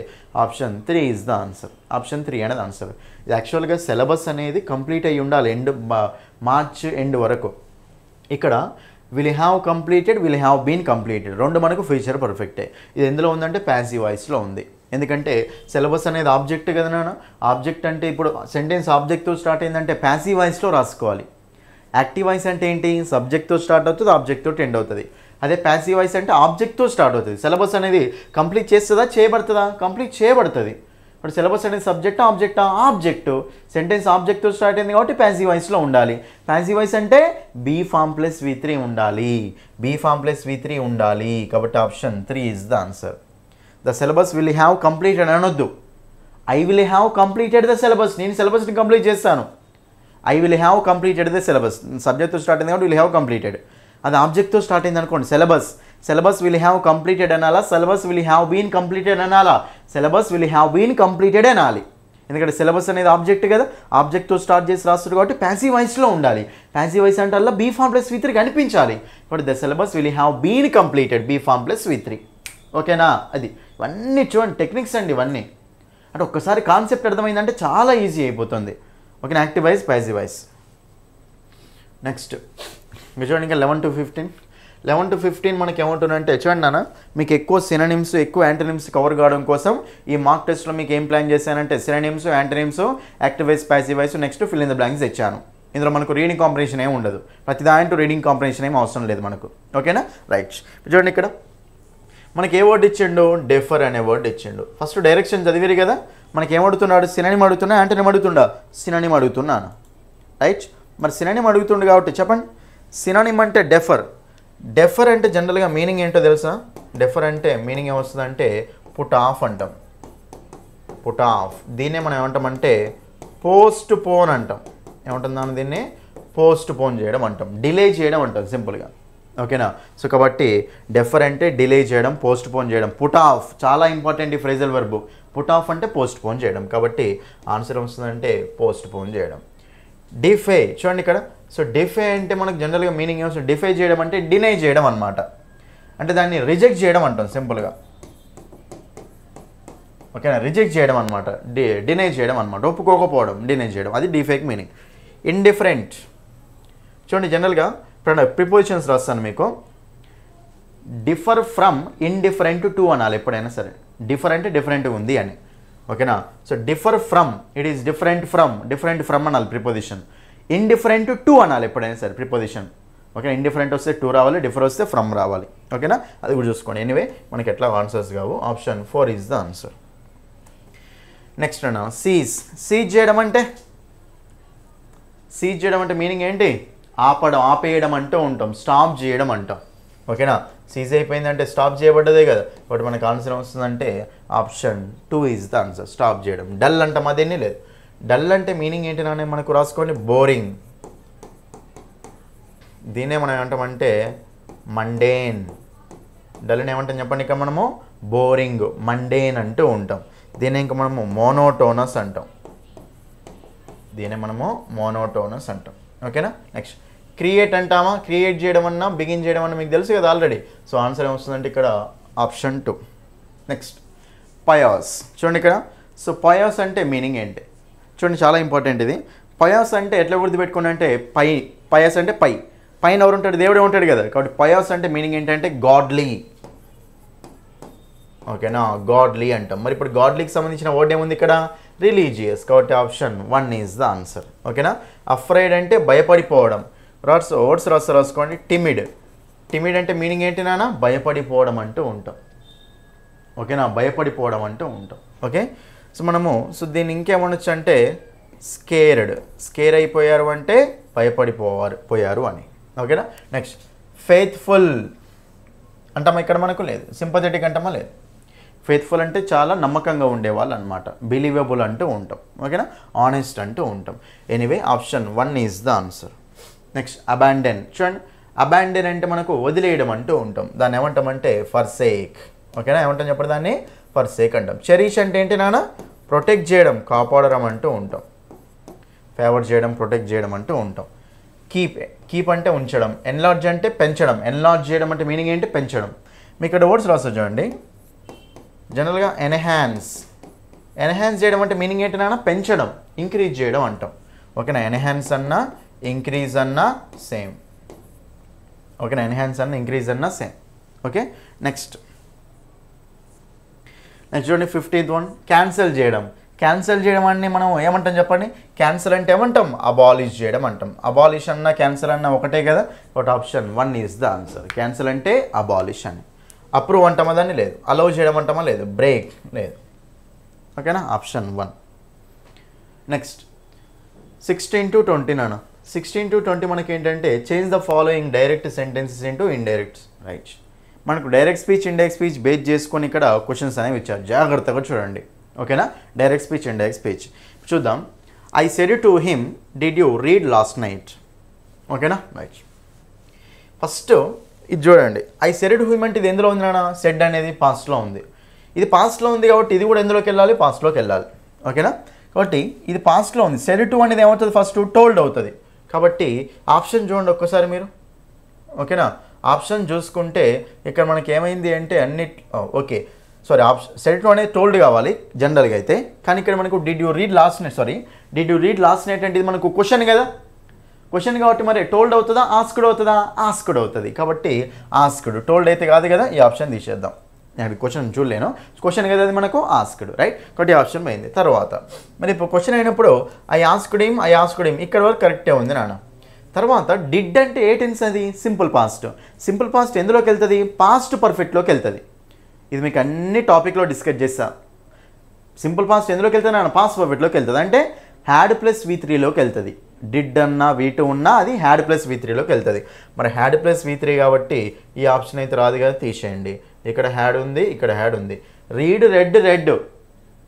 option 3 is the answer. Option 3 అనేది ఆన్సర్. ఇది యాక్చువల్గా సిలబస్ అనేది కంప్లీట్ అయ్యి ఉండాలి మార్చ్ ఎండ్ వరకు. ఇక్కడ will have completed, will have been completed రెండు మనకు ఫ్యూచర్ పర్ఫెక్టే. ఇది ఎందులో ఉందంటే ప్యాసివ్ వాయిస్లో ఉంది. ఎందుకంటే సిలబస్ అనేది ఆబ్జెక్ట్ కదా నాన్న, ఆబ్జెక్ట్ అంటే ఇప్పుడు సెంటెన్స్ ఆబ్జెక్ట్తో స్టార్ట్ అయిందంటే ప్యాసివ్ వాయిస్లో రాసుకోవాలి. యాక్టివ్ వాయిస్ అంటే ఏంటి, సబ్జెక్ట్తో స్టార్ట్ అవుతుంది, ఆబ్జెక్ట్తో ఎండ్ అవుతుంది. అదే ప్యాసివ్ వాయిస్ అంటే ఆబ్జెక్ట్తో స్టార్ట్ అవుతుంది. సిలబస్ అనేది కంప్లీట్ చేస్తుందా, చేయబడుతుందా, కంప్లీట్ చేయబడుతుంది. ఇప్పుడు సిలబస్ అనేది సబ్జెక్టా ఆబ్జెక్టా, ఆబ్జెక్టు. సెంటెన్స్ ఆబ్జెక్ట్తో స్టార్ట్ అయింది కాబట్టి ప్యాసివ్ వాయిస్లో ఉండాలి. ప్యాసివ్ వాయిస్ అంటే బీ ఫామ్ ప్లస్ V3 ఉండాలి, బీ ఫామ్ ప్లస్ V3 ఉండాలి. కాబట్టి option 3 is the answer. The syllabus will have completed అనొద్దు, I will have completed the syllabus, నేను సిలబస్ని కంప్లీట్ చేస్తాను. I will have completed the syllabus, సబ్జెక్ట్తో start అయింది కాబట్టి విల్ హ్యావ్ కంప్లీటెడ్. అది ఆబ్జెక్ట్తో స్టార్ట్ అయింది అనుకోండి, సిలబస్ విల్ హ్యావ్ కంప్లీటెడ్ అనాలా, syllabus will have been completed అనాలా, syllabus will have been completed అనాలి. ఎందుకంటే సిలబస్ అనేది ఆబ్జెక్ట్ కదా, ఆబ్జెక్ట్తో స్టార్ట్ చేసి రాస్తారు కాబట్టి ప్యాసివ్ వాయిస్లో ఉండాలి. ప్యాసివ్ వాయిస్ అంటే అలా బీ ఫామ్ ప్లస్ V3 కనిపించాలి. ఇప్పుడు the syllabus will have been completed, be form plus V3. ఓకేనా? అది ఇవన్నీ చూడండి టెక్నిక్స్ అండి ఇవన్నీ. అంటే ఒక్కసారి కాన్సెప్ట్ అర్థమైందంటే చాలా ఈజీ అయిపోతుంది. ఓకేనా? Active voice, passive voice. Next చూడండి ఇంకా 11 to 15 మనకి ఏమంటుందంటే చూడండి నాన్న, మీకు ఎక్కువ సినోనిమ్స్ ఎక్కువ యాంటోనిమ్స్ కవర్ కావడం కోసం ఈ మార్క్ టెస్ట్లో మీకు ఏం ప్లాన్ చేశానంటే synonyms, antonyms, active voice, passive voice, next fill in the blanks ఇచ్చాను. ఇందులో మనకు రీడింగ్ కాంప్రిహెన్షన్ ఏమి ఉండదు, ప్రతి దాంట్లో రీడింగ్ కాంప్రిహెన్షన్ ఏమి అవసరం లేదు మనకు. ఓకేనా? రైట్. చూడండి ఇక్కడ మనకి ఏ వర్డ్ ఇచ్చిండు, డెఫర్ అనే వర్డ్ ఇచ్చిండు. ఫస్ట్ డైరెక్షన్ చదివిరు కదా, మనకి ఏమడుతున్నాడు, సినోనిమ్ అడుగుతున్నా యాంటోనిమ్ అడుగుతుండా, సినోనిమ్ అడుగుతున్నాను. రైట్. మరి సినోనిమ్ అడుగుతుండు కాబట్టి చెప్పండి, సినోనిమ్ అంటే డెఫర్ అంటే జనరల్గా మీనింగ్ ఏంటో తెలుసా? డెఫర్ అంటే మీనింగ్ ఏమొస్తుందంటే పుట్ ఆఫ్ అంటాం, పుట్ ఆఫ్. దీన్నే మనం ఏమంటామంటే పోస్ట్ పోన్ అంటాం. ఏమంటుందాం దీన్ని? పోస్ట్ పోన్ చేయడం అంటాం, డిలే చేయడం అంటాం సింపుల్గా. ఓకేనా? సో కాబట్టి డెఫర్ అంటే డిలే చేయడం, పోస్ట్ పోన్ చేయడం. పుట్ ఆఫ్ చాలా ఇంపార్టెంట్ ఈ ఫ్రేజల్ వర్బ్. పుట్ ఆఫ్ అంటే పోస్ట్ పోన్ చేయడం, కాబట్టి ఆన్సర్ వస్తుందంటే పోస్ట్ పోన్ చేయడం. డిఫే చూడండి ఇక్కడ. సో డిఫే అంటే మనకు జనరల్గా మీనింగ్ ఏమొస్తుంది, డిఫై చేయడం అంటే డినై చేయడం అనమాట. అంటే దాన్ని రిజెక్ట్ చేయడం అంటాం సింపుల్గా. ఓకేనా? రిజెక్ట్ చేయడం అనమాట, డినై చేయడం అనమాట, ఒప్పుకోకపోవడం, డినై చేయడం, అది డిఫేక్ మీనింగ్. ఇండిఫరెంట్ చూడండి, జనరల్గా ప్రిపోజిషన్స్ రాస్తాను మీకు. డిఫర్ ఫ్రమ్ ఇండిఫరెంట్ టు అనాలి ఎప్పుడైనా సరే. డిఫర్ అంటే డిఫరెంట్ ఉంది అని. ఓకేనా? So differ from, it is different from అనాలి ప్రిపోజిషన్. ఇండిఫరెంట్ టు అనాలి ఎప్పుడైనా సరే ప్రిపోజిషన్. ఓకే, ఇండిఫరెంట్ వస్తే టు రావాలి, డిఫర్ వస్తే ఫ్రమ్ రావాలి. ఓకేనా? అది కూడా చూసుకోండి. ఎనీవే మనకి ఎట్లా ఆన్సర్స్ కావు. Option 4 is the answer. Next అన్న సీజ్ చేయడం అంటే మీనింగ్ ఏంటి? ఆపడం, ఆపేయడం అంటూ ఉంటాం, స్టాప్ చేయడం అంటాం. ఓకేనా? సీజ్ అయిపోయిందంటే స్టాప్ చేయబడ్డదే కదా, బట్ మనకు ఆన్సర్ వస్తుందంటే option 2 is the answer, stop చేయడం. డల్ అంటాం, అదేమీ లేదు. డల్ అంటే మీనింగ్ ఏంటినా మనకు రాసుకోండి, బోరింగ్. దీన్నే మనం ఏమంటామంటే మండేన్. డల్ని ఏమంటాం చెప్పండి, ఇక్కడ మనము బోరింగ్, మండేన్ అంటూ ఉంటాం. దీన్ని ఇంకా మనము మోనోటోనస్ అంటాం. ఓకేనా? నెక్స్ట్ క్రియేట్ అంటామా? క్రియేట్ చేయడం అన్నా, బిగిన్ చేయడం అన్నా మీకు తెలుసు కదా ఆల్రెడీ. సో ఆన్సర్ ఏమొస్తుందంటే ఇక్కడ ఆప్షన్ 2. నెక్స్ట్ పయాస్ చూడండి ఇక్కడ. సో పయాస్ అంటే మీనింగ్ ఏంటి చూడండి, చాలా ఇంపార్టెంట్ ఇది. పయాస్ అంటే ఎట్లా గుర్తుపెట్టుకోండి అంటే పయాస్ అంటే పైన ఎవరు ఉంటాడు? దేవుడే ఉంటాడు కదా. కాబట్టి పయాస్ అంటే మీనింగ్ ఏంటంటే గాడ్లీ. ఓకేనా? గాడ్లీ అంటాం. మరి ఇప్పుడు గాడ్లీకి సంబంధించిన వర్డ్ ఏముంది ఇక్కడ? రిలీజియస్. కాబట్టి ఆప్షన్ 1 ఈజ్ ద ఆన్సర్. ఓకేనా? అఫ్రైడ్ అంటే భయపడిపోవడం. వర్డ్స్ రాసుకోండి. టిమిడ్ అంటే మీనింగ్ ఏంటి నాన్న? భయపడిపోవడం అంటూ ఉంటాం. ఓకేనా? భయపడిపోవడం అంటూ ఉంటాం. ఓకే, సో మనము దీన్ని ఇంకేమనొచ్చు అంటే స్కేర్ అయిపోయారు అంటే భయపడిపోయారు అని. ఓకేనా? నెక్స్ట్ ఫెయిత్ఫుల్ అంటామా? ఇక్కడ మనకు లేదు. సింపథెటిక్ అంటామా? లేదు. ఫెయిత్ఫుల్ అంటే చాలా నమ్మకంగా ఉండేవాళ్ళు అనమాట. బిలీవబుల్ అంటూ ఉంటాం. ఓకేనా? ఆనెస్ట్ అంటూ ఉంటాం. Anyway option 1 is the answer. Next abandon చూడండి. అబాండన్ అంటే మనకు వదిలేయడం అంటూ ఉంటాం. దాన్ని ఏమంటామంటే ఫర్సేక్. ఓకేనా? ఏమంటాం చెప్పండి, దాన్ని ఫర్సేక్ అంటాం. చెరిష్ అంటే ఏంటి నాన్న? ప్రొటెక్ట్ చేయడం, కాపాడడం అంటూ ఉంటాం. ఫేవర్ చేయడం, ప్రొటెక్ట్ చేయడం అంటూ ఉంటాం. కీప్ అంటే ఉంచడం, ఎన్లార్జ్ అంటే పెంచడం, ఎన్లార్జ్ చేయడం అంటే మీనింగ్ ఏంటి, పెంచడం. మీకు ఇక్కడ వర్డ్స్ రాస్తా చూడండి. జనరల్గా ఎన్హాన్స్ చేయడం అంటే మీనింగ్ ఏంటి నాన్న, పెంచడం, ఇంక్రీజ్ చేయడం అంటాం. ఓకేనా, ఎన్హాన్స్ అన్నా ఇంక్రీజ్ అన్నా సేమ్. ఓకేనా, ఎన్హాన్స్ అన్నా ఇంక్రీజ్ అన్నా సేమ్. ఓకే, నెక్స్ట్ చూడండి 15th వన్, క్యాన్సిల్ చేయడం. క్యాన్సిల్ చేయడం అని మనం ఏమంటాం చెప్పండి, క్యాన్సిల్ అంటే ఏమంటాం, అబాలిష్ చేయడం అంటాం. అబాలిష్ అన్న క్యాన్సిల్ అన్న ఒకటే కదా, ఒకటి option 1 is the answer. Cancel అంటే అబాలిష్ అని. అప్రూవ్ అంటామా దాన్ని, లేదు. అలౌ చేయడం అంటామా, లేదు. బ్రేక్, లేదు. ఓకేనా, ఆప్షన్ 1. నెక్స్ట్ 16 to 20 నాన్న. 16 to 20 మనకి ఏంటంటే change the following direct sentences into indirect. Right, మనకు direct speech, indirect speech base చేసుకొని ఇక్కడ క్వశ్చన్స్ అనేవి ఇచ్చారు. జాగ్రత్తగా చూడండి. ఓకేనా, డైరెక్ట్ స్పీచ్, ఇండైరెక్ట్ స్పీచ్ చూద్దాం. I said to him, did you read last night. ఓకేనా, రైట్. ఫస్ట్ ఇది చూడండి, ఐ సెడ్ టు హిమ్ అంటే ఇది ఎందులో ఉంది నాన్న, సెడ్ అనేది పాస్ట్లో ఉంది. ఇది పాస్ట్లో ఉంది కాబట్టి ఇది కూడా ఎందులోకి వెళ్ళాలి, పాస్ట్లోకి వెళ్ళాలి. ఓకేనా, కాబట్టి ఇది పాస్ట్లో ఉంది. సెడ్ టు అనేది ఏమవుతుంది, ఫస్ట్ టోల్డ్ అవుతుంది. కాబట్టి ఆప్షన్ చూడండి ఒక్కసారి మీరు. ఓకేనా, ఆప్షన్ చూసుకుంటే ఇక్కడ మనకి ఏమైంది అంటే okay sorry, option said to అనేది టోల్డ్ కావాలి జనరల్గా అయితే. కానీ ఇక్కడ మనకు did you read last night, did you read last night అంటే ఇది మనకు క్వశ్చన్ కదా, క్వశ్చన్ కాబట్టి మరి టోల్డ్ అవుతుందా, ఆస్క్డ్ అవుతుందా, ఆస్క్డ్ అవుతుంది. కాబట్టి ఆస్క్డ్, టోల్డ్ అయితే కాదు కదా, ఈ ఆప్షన్ తీసేద్దాం. నేను క్వశ్చన్ చూడలేను, క్వశ్చన్ కదా అది మనకు ఆస్క్డ్. రైట్, కాబట్టి ఆప్షన్ పోయింది. తర్వాత మరి ఇప్పుడు క్వశ్చన్ అయినప్పుడు ఐ ఆస్క్డ్ హిమ్ ఇక్కడ వరకు కరెక్టే ఉంది నాన్న. తర్వాత డిడ్ అంటే ఏ టెన్స్ అది, సింపుల్ పాస్ట్. సింపుల్ పాస్ట్ ఎందులోకి వెళ్తుంది, పాస్ట్ పర్ఫెక్ట్లోకి వెళ్తుంది. ఇది మీకు అన్ని టాపిక్లో డిస్కస్ చేస్తా. సింపుల్ పాస్ట్ ఎందులోకి వెళ్తుంది నాన్న, పాస్ట్ పర్ఫెక్ట్లోకి వెళ్తుంది. అంటే హ్యాడ్ ప్లస్ V3లోకి వెళ్తుంది. డిడ్ అన్నా V2 ఉన్నా అది హ్యాడ్ ప్లస్ V3లోకి వెళ్తుంది. మరి హ్యాడ్ ప్లస్ V3 కాబట్టి ఈ ఆప్షన్ అయితే రాదు కదా, తీసేయండి. ఇక్కడ హ్యాడ్ ఉంది, ఇక్కడ హ్యాడ్ ఉంది. రీడ్, రెడ్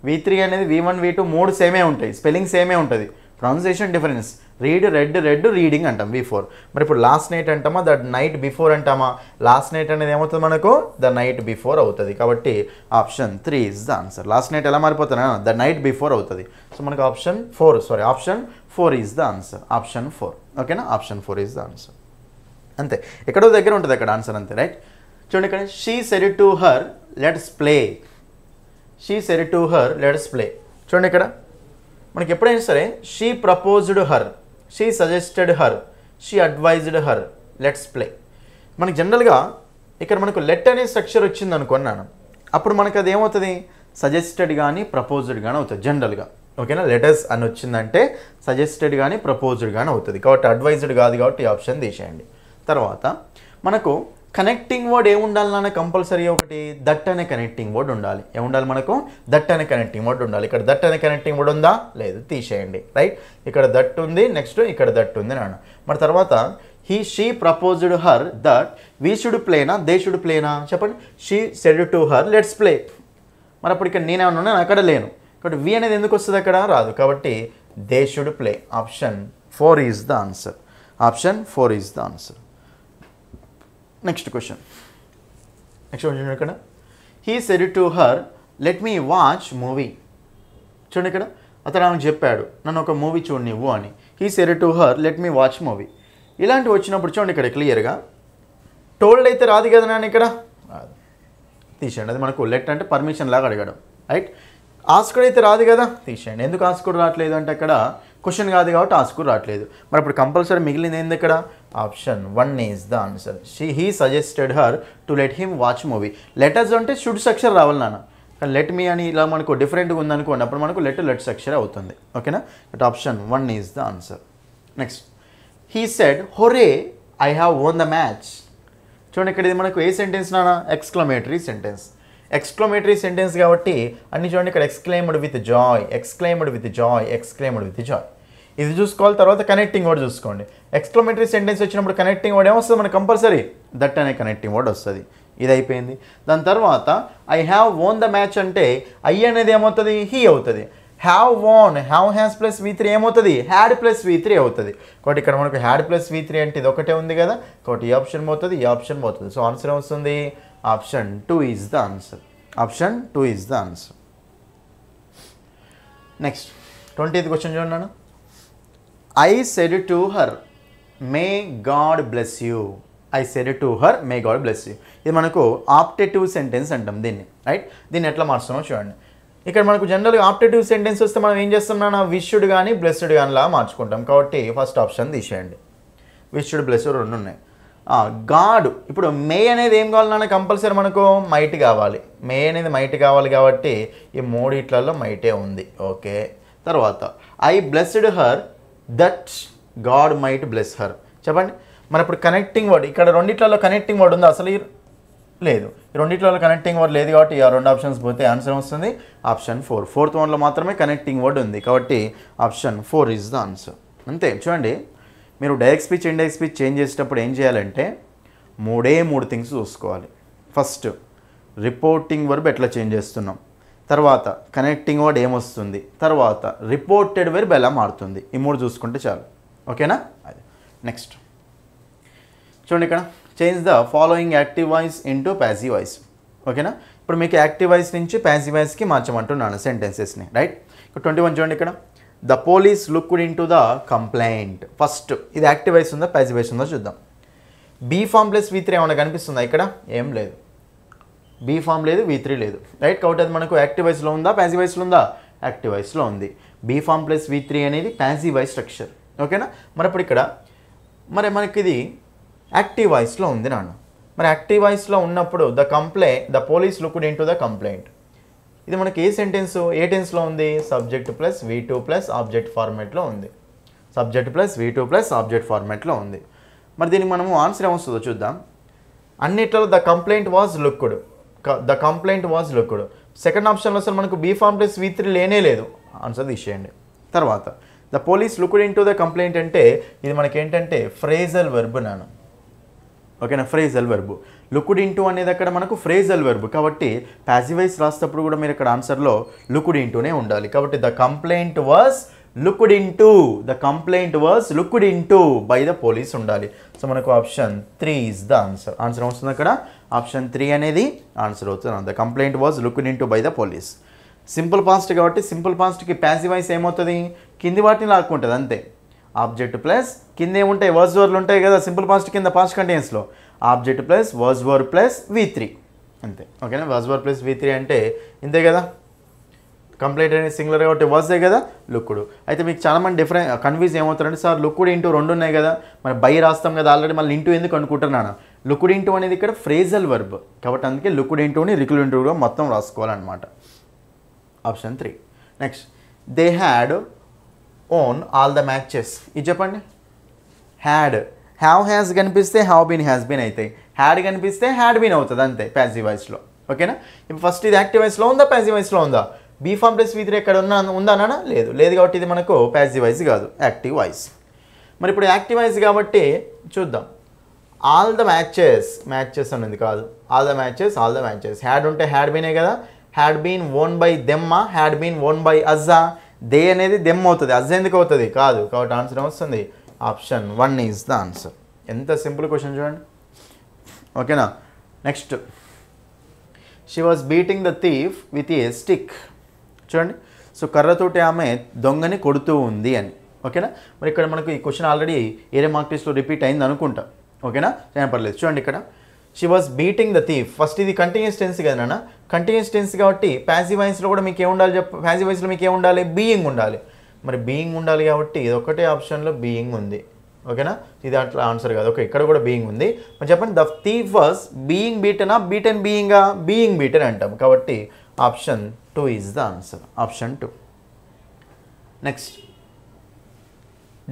V3 అనేది V1 V2 మూడు సేమే ఉంటాయి, స్పెల్లింగ్ సేమే ఉంటుంది, pronunciation difference. Read, red reading అంటాం V4. మరి ఇప్పుడు లాస్ట్ నైట్ అంటామా, ద నైట్ బిఫోర్ అంటామా, లాస్ట్ నైట్ అనేది ఏమవుతుంది మనకు, ద నైట్ బిఫోర్ అవుతుంది. కాబట్టి option 3 is the answer. Last night ఎలా మారిపోతున్నా, ద నైట్ బిఫోర్ అవుతుంది. సో మనకు option 4 is the answer. Option 4. ఓకేనా, ఆప్షన్ 4 ఈజ్ ద ఆన్సర్. అంతే, ఎక్కడో దగ్గర ఉంటుంది అక్కడ ఆన్సర్, అంతే. రైట్, చూడండి ఇక్కడ she said to her let's play. She said to her let's play. చూడండి ఇక్కడ మనకి ఎప్పుడైనా సరే she proposed her, she suggested her, she advised her let's play. మనకి జనరల్గా ఇక్కడ మనకు లెట్ అనే స్ట్రక్చర్ వచ్చింది అనుకున్నాను, అప్పుడు మనకు అది ఏమవుతుంది, సజెస్టెడ్ కానీ ప్రపోజ్డ్ కానీ అవుతుంది జనరల్గా. ఓకేనా, లెటర్స్ అని వచ్చిందంటే సజెస్టెడ్ కానీ ప్రపోజ్డ్ కానీ అవుతుంది. కాబట్టి అడ్వైజ్డ్ కాదు కాబట్టి ఈ ఆప్షన్ తీసేయండి. తర్వాత మనకు కనెక్టింగ్ వర్డ్ ఏముండాలి నాన్న, కంపల్సరీ ఒకటి దట్ అనే కనెక్టింగ్ వర్డ్ ఉండాలి. ఏముండాలి మనకు, దట్ అనే కనెక్టింగ్ వర్డ్ ఉండాలి. ఇక్కడ దట్ అనే కనెక్టింగ్ వర్డ్ ఉందా, లేదు, తీసేయండి. రైట్, ఇక్కడ దట్ ఉంది, నెక్స్ట్ ఇక్కడ దట్ ఉంది నాన్న. మరి తర్వాత she proposed her that we should ప్లేనా, దే షుడ్ ప్లేనా, చెప్పండి. She said to her let's play. మరి అప్పుడు ఇక్కడ నేనేమన్నా ఉన్నాను, అక్కడ లేను. కాబట్టి వి అనేది ఎందుకు వస్తుంది, అక్కడ రాదు. కాబట్టి they should play. Option 4 is the answer. Option 4 is the answer. Next question ఇక్కడ he said to her let me watch movie. చూడండి ఇక్కడ అతను ఆమెకు చెప్పాడు నన్ను ఒక మూవీ చూడనివ్వు అని. He said to her let me watch movie. ఇలాంటివి వచ్చినప్పుడు చూడండి ఇక్కడ క్లియర్గా టోల్డ్ అయితే రాదు కదా నాన్న, ఇక్కడ రాదు, తీసేయండి. అది మనకు లెట్ అంటే పర్మిషన్ లాగా అడగడం. రైట్, ఆస్కుడు అయితే రాదు కదా, తీసేయండి. ఎందుకు ఆస్కుడు రావట్లేదు అంటే అక్కడ క్వశ్చన్ కాదు కాబట్టి ఆస్కుడు రావట్లేదు. మరి ఇప్పుడు కంపల్సరీ మిగిలింది ఏంది ఇక్కడ, option 1 is the answer. He suggested her to let him watch movie. Letters అంటే షుడ్ స్ట్రక్చర్ రావాలి నాన్న, కానీ లెట్ మీ అని ఇలా మనకు డిఫరెంట్గా ఉందనుకోండి, అప్పుడు మనకు లెట్ స్ట్రక్చర్ అవుతుంది. ఓకేనా, but option 1 is the answer. Next he said hurray I have won the match. చూడండి ఇక్కడ ఇది మనకు ఏ సెంటెన్స్ నాన్న, ఎక్స్క్లమేటరీ సెంటెన్స్. ఎక్స్క్లమేటరీ సెంటెన్స్ కాబట్టి అన్ని చూడండి ఇక్కడ exclaimed with joy, exclaimed with joy, exclaimed with joy. ఇది చూసుకోవాలి. తర్వాత కనెక్టింగ్ వర్డ్ చూసుకోండి. ఎక్స్క్లమేటరీ సెంటెన్స్ వచ్చినప్పుడు కనెక్టింగ్ వర్డ్ ఏమొస్తుంది మనకు, కంపల్సరీ దట్ అనే కనెక్టింగ్ వర్డ్ వస్తుంది. ఇది అయిపోయింది. దాని తర్వాత I have won the match అంటే ఐ అనేది ఏమవుతుంది, హీ అవుతుంది. Have వోన్, have has plus V3 ఏమవుతుంది, హ్యాడ్ ప్లస్ V3 అవుతుంది. కాబట్టి ఇక్కడ మనకు హ్యాడ్ ప్లస్ V3 అంటే ఇది ఒకటే ఉంది కదా, కాబట్టి ఈ ఆప్షన్ పోతుంది, ఈ ఆప్షన్ పోతుంది. సో ఆన్సర్ ఏమొస్తుంది, option 2 is the answer. Option 2 is the answer. Next 20th question చూడండి. I said to her may God bless you. I said to her may God bless you. ఇది మనకు ఆప్టేటివ్ సెంటెన్స్ అంటాం దీన్ని, రైట్? దీన్ని ఎట్లా మార్చుతున్నామో చూడండి. ఇక్కడ మనకు జనరల్గా ఆప్టేటివ్ సెంటెన్స్ వస్తే మనం ఏం చేస్తున్నాం, విష్డ్ కానీ బ్లెస్డ్ కానీ లా మార్చుకుంటాం. కాబట్టి ఫస్ట్ ఆప్షన్ తీసేయండి. విష్డ్ బ్లెస్డ్ రెండు ఉన్నాయి. గాడ్, ఇప్పుడు మే అనేది ఏం కావాలన్నా కంపల్సరీ మనకు మైట్ కావాలి. మే అనేది మైట్ కావాలి కాబట్టి ఈ మూడిట్లలో మైటే ఉంది. ఓకే, తర్వాత I blessed her that God might bless her. చెప్పండి మరి ఇప్పుడు కనెక్టింగ్ వర్డ్, ఇక్కడ రెండిట్లలో కనెక్టింగ్ వర్డ్ ఉందా? అసలు లేదు. ఈ రెండిట్లలో కనెక్టింగ్ వర్డ్ లేదు కాబట్టి ఆ రెండు ఆప్షన్స్ పోతే ఆన్సర్ వస్తుంది ఆప్షన్ 4. ఫోర్త్ వన్లో మాత్రమే కనెక్టింగ్ వర్డ్ ఉంది కాబట్టి ఆప్షన్ 4 ఈజ్ ద ఆన్సర్. అంతే. చూడండి, మీరు direct speech indirect speech change చేసేటప్పుడు ఏం చేయాలంటే మూడు థింగ్స్ చూసుకోవాలి. ఫస్ట్ రిపోర్టింగ్ వర్బ్ ఎట్లా చేంజ్ చేస్తున్నాం, తర్వాత కనెక్టింగ్ వర్డ్ ఏమొస్తుంది, తర్వాత రిపోర్టెడ్ వర్బ్ ఎలా మారుతుంది. ఈ మూడు చూసుకుంటే చాలు. ఓకేనా? అది నెక్స్ట్ చూడండి, ఇక్కడ change the following active voice into passive voice. ఓకేనా? ఇప్పుడు మీకు యాక్టివ్ వాయిస్ నుంచి ప్యాసివ్ వాయిస్కి మార్చమంటున్నాను సెంటెన్సెస్ని, రైట్? ఇక్కడ 21 చూడండి, ఇక్కడ the police looked into the complaint. First ఇది యాక్టివ్ వాయిస్ ఉందా ప్యాసివ్ వాయిస్ ఉందో చూద్దాం. బీ ఫామ్ ప్లస్ V3 ఏమైనా కనిపిస్తుందా? ఇక్కడ ఏం లేదు. బీ ఫామ్ లేదు, V3 లేదు, రైట్? కాబట్టి అది మనకు యాక్టివ్ వాయిస్లో ఉందా ప్యాసివ్ వాయిస్లో ఉందా? యాక్టివ్ వాయిస్లో ఉంది. బీ ఫామ్ ప్లస్ V3 అనేది ప్యాసివ్ వాయిస్ స్ట్రక్చర్. ఓకేనా? మరి ఇప్పుడు ఇక్కడ మనకి ఇది యాక్టివ్ వాయిస్లో ఉంది నాన్న. మరి యాక్టివ్ వాయిస్లో ఉన్నప్పుడు the police looked into the complaint, ఇది మనకి ఏ సెంటెన్స్ ఏ టెన్స్లో ఉంది? Subject plus V2 plus object ఫార్మేట్లో ఉంది. Subject plus V2 plus object ఫార్మేట్లో ఉంది. మరి దీనికి మనము ఆన్సర్ ఏమొస్తుందో చూద్దాం. అన్నిట్లో the complaint was looked, the complaint was looked. Second ఆప్షన్లో అసలు మనకు బీ ఫామ్ ప్లస్ V3 లేనే లేదు. ఆన్సర్ తీసేయండి. తర్వాత the police looked into the complaint అంటే ఇది మనకి ఏంటంటే ఫ్రేజల్ వెర్బ్ నాన్న. ఓకేనా? Phrasal verb. లుక్డ్ ఇంటూ అనేది అక్కడ మనకు ఫ్రేజల్ వెర్బ్ కాబట్టి ప్యాసివ్ వాయిస్ రాసేటప్పుడు కూడా మీరు ఇక్కడ ఆన్సర్లో లుక్డ్ ఇంటూనే ఉండాలి. కాబట్టి the complaint was looked into, the complaint was looked into by the police ఉండాలి. సో మనకు option 3 is the answer. Answer వస్తుంది అక్కడ ఆప్షన్ 3 అనేది ఆన్సర్ అవుతుంది. The complaint was looked into by the police. Simple past కాబట్టి సింపుల్ పాస్ట్కి ప్యాసివ్ వాయిస్ ఏమవుతుంది? కింది వాటిని లాక్కుంటుంది అంతే. ఆబ్జెక్ట్ ప్లస్ కింద ఏముంటాయి? వర్స్ వర్లు ఉంటాయి కదా సింపుల్ పాస్ట్ కింద పాస్ట్ కంటిన్యూస్లో. Object plus was were plus V3 అంతే. ఓకేనా? వర్స్ వర్ ప్లస్ V3 అంటే ఇంతే కదా. కంప్లైంట్ అనేది సింగులర్ కాబట్టి వర్సే కదా లుక్కుడు. అయితే మీకు చాలామంది కన్ఫ్యూజ్ ఏమవుతారంటే సార్ లుక్కుడు ఇంటూ రెండు ఉన్నాయి కదా, మరి బై రాస్తాం కదా ఆల్రెడీ, మళ్ళీ ఇంటూ ఎందుకు అనుకుంటున్నాను? లుక్కుడు ఇంటూ అనేది ఇక్కడ ఫ్రేజల్ వర్బ్ కాబట్టి అందుకే లుక్కుడు ఇంటూని రికుల్ ఇంటూగా మొత్తం రాసుకోవాలన్నమాట. Option 3. Next they had won all the matches. ఇది చెప్పండి. హ్యాడ్ హ్యావ్ హ్యాస్ కనిపిస్తే హ్యావ్ బీన్ హ్యాస్ బీన్ అవుతాయి, హ్యాడ్ కనిపిస్తే హ్యాడ్ బీన్ అవుతుంది అంతే ప్యాసివ్ వాయిస్లో. ఓకేనా? ఇప్పుడు ఫస్ట్ ఇది యాక్టివ్ వాయిస్లో ఉందా ప్యాసివ్ వాయిస్లో ఉందా? బీ ఫామ్ ప్లస్ V3 ఎక్కడ ఉందా నాన్న? లేదు. లేదు కాబట్టి ఇది మనకు ప్యాసివ్ వాయిస్ కాదు, యాక్టివ్ వాయిస్. మరి ఇప్పుడు యాక్టివ్ వాయిస్ కాబట్టి చూద్దాం. ఆల్ ద మ్యాచెస్ అనేది కాదు, ఆల్ ద మ్యాచెస్. హ్యాడ్ ఉంటే హ్యాడ్ బీనే కదా. హ్యాడ్ బీన్ ఓన్ బై దెమ్మా, హ్యాడ్ బీన్ ఓన్ బై అజ్జా. దే అనేది దెమ్ అవుతుంది, అజ్జా ఎందుకు అవుతుంది? కాదు. కాబట్టి ఆన్సర్ వస్తుంది ఆప్షన్ 1 ఈజ్ ద ఆన్సర్. ఎంత సింపుల్ క్వశ్చన్ చూడండి. ఓకేనా? Next she was beating the thief with a stick. చూడండి, సో కర్రతోటి ఆమె దొంగని కొడుతూ ఉంది అని. ఓకేనా? మరి ఇక్కడ మనకు ఈ క్వశ్చన్ ఆల్రెడీ ఏరే మార్క్ టెస్ట్లో రిపీట్ అయింది అనుకుంటా. ఓకేనా? పర్లేదు. చూడండి ఇక్కడ she was beating the thief. First ఇది కంటిన్యూస్ టెన్స్ కదా నాన్న. కంటిన్యూస్ టెన్స్ కాబట్టి ప్యాసివ్ వాయిస్లో కూడా మీకు ఏముండాలి ప్యాసివ్ వాయిస్లో మీకు ఏముండాలి? బీయింగ్ ఉండాలి. మరి బీయింగ్ ఉండాలి కాబట్టి ఇది ఒకటే ఆప్షన్లో బీయింగ్ ఉంది. ఓకేనా? ఇది అట్లా ఆన్సర్ కాదు. ఓకే, ఇక్కడ కూడా బీయింగ్ ఉంది. మరి చెప్పండి, ద థీఫ్ వాజ్ బీయింగ్ బీటనా, బీటన్ బీయింగా? బీయింగ్ బీటన్ అంటాం కాబట్టి option 2 is the answer. Option 2. Next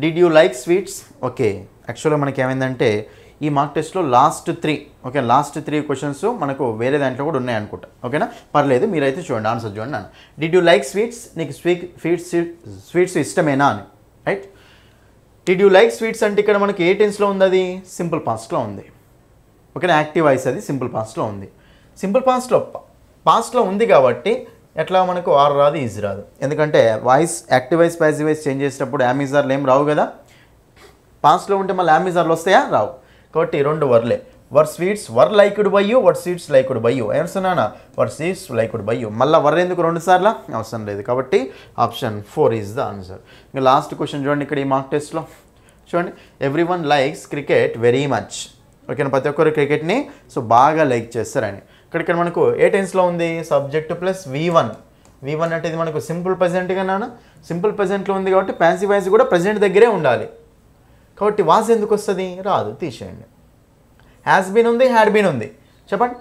did you like sweets? Okay, యాక్చువల్గా మనకి ఏమైందంటే ఈ మార్క్ టెస్ట్లో లాస్ట్ 3 ఓకే లాస్ట్ 3 క్వశ్చన్స్ మనకు వేరే దాంట్లో కూడా ఉన్నాయి అనుకుంటా. ఓకేనా? పర్లేదు, మీరైతే చూడండి ఆన్సర్ చూడండి నాన్న. Did you like sweets? నీకు స్వీట్స్ ఇష్టమేనా అని, right? Did you like sweets అంటే ఇక్కడ మనకి ఏ టెన్స్లో ఉంది? అది సింపుల్ పాస్ట్లో ఉంది. ఓకేనా? యాక్టివ్ వాయిస్ అది సింపుల్ పాస్ట్లో ఉంది. సింపుల్ పాస్ట్లో ఉంది కాబట్టి ఎట్లా మనకు ఆర్ రాదు, ఈజీ రాదు. ఎందుకంటే voice active voice passive voice change చేసేటప్పుడు యామిజార్లు ఏం రావు కదా. పాస్ట్లో ఉంటే మళ్ళీ యామిజార్లు వస్తాయా? రావు. కాబట్టి 2 Worley. Were sweets were liked by you, were sweets liked by you. ఏమన్నా వర్ స్వీట్స్ లైక్డ్ బై యూ. మళ్ళీ వర్ ఎందుకు 2 సార్లు అవసరం లేదు. కాబట్టి ఆప్షన్ 4 ఈజ్ ద ఆన్సర్. ఇంకా లాస్ట్ క్వశ్చన్ చూడండి ఇక్కడ ఈ మార్క్ టెస్ట్లో చూడండి. Every one likes cricket very much. ఓకేనా, ప్రతి ఒక్కరు క్రికెట్ని సో బాగా లైక్ చేస్తారని. ఇక్కడ మనకు ఏ టెన్స్లో ఉంది, సబ్జెక్ట్ ప్లస్ V1. V1 అంటే ఇది మనకు సింపుల్ ప్రజెంట్గా నాన్న, సింపుల్ ప్రజెంట్లో ఉంది కాబట్టి ప్యాసివ్ వాయిస్ కూడా ప్రజెంట్ దగ్గరే ఉండాలి. కాబట్టి వాజ్ ఎందుకు వస్తుంది, రాదు, తీసేయండి. హ్యాస్ బీన్ ఉంది, హ్యాడ్ బీన్ ఉంది, చెప్పండి.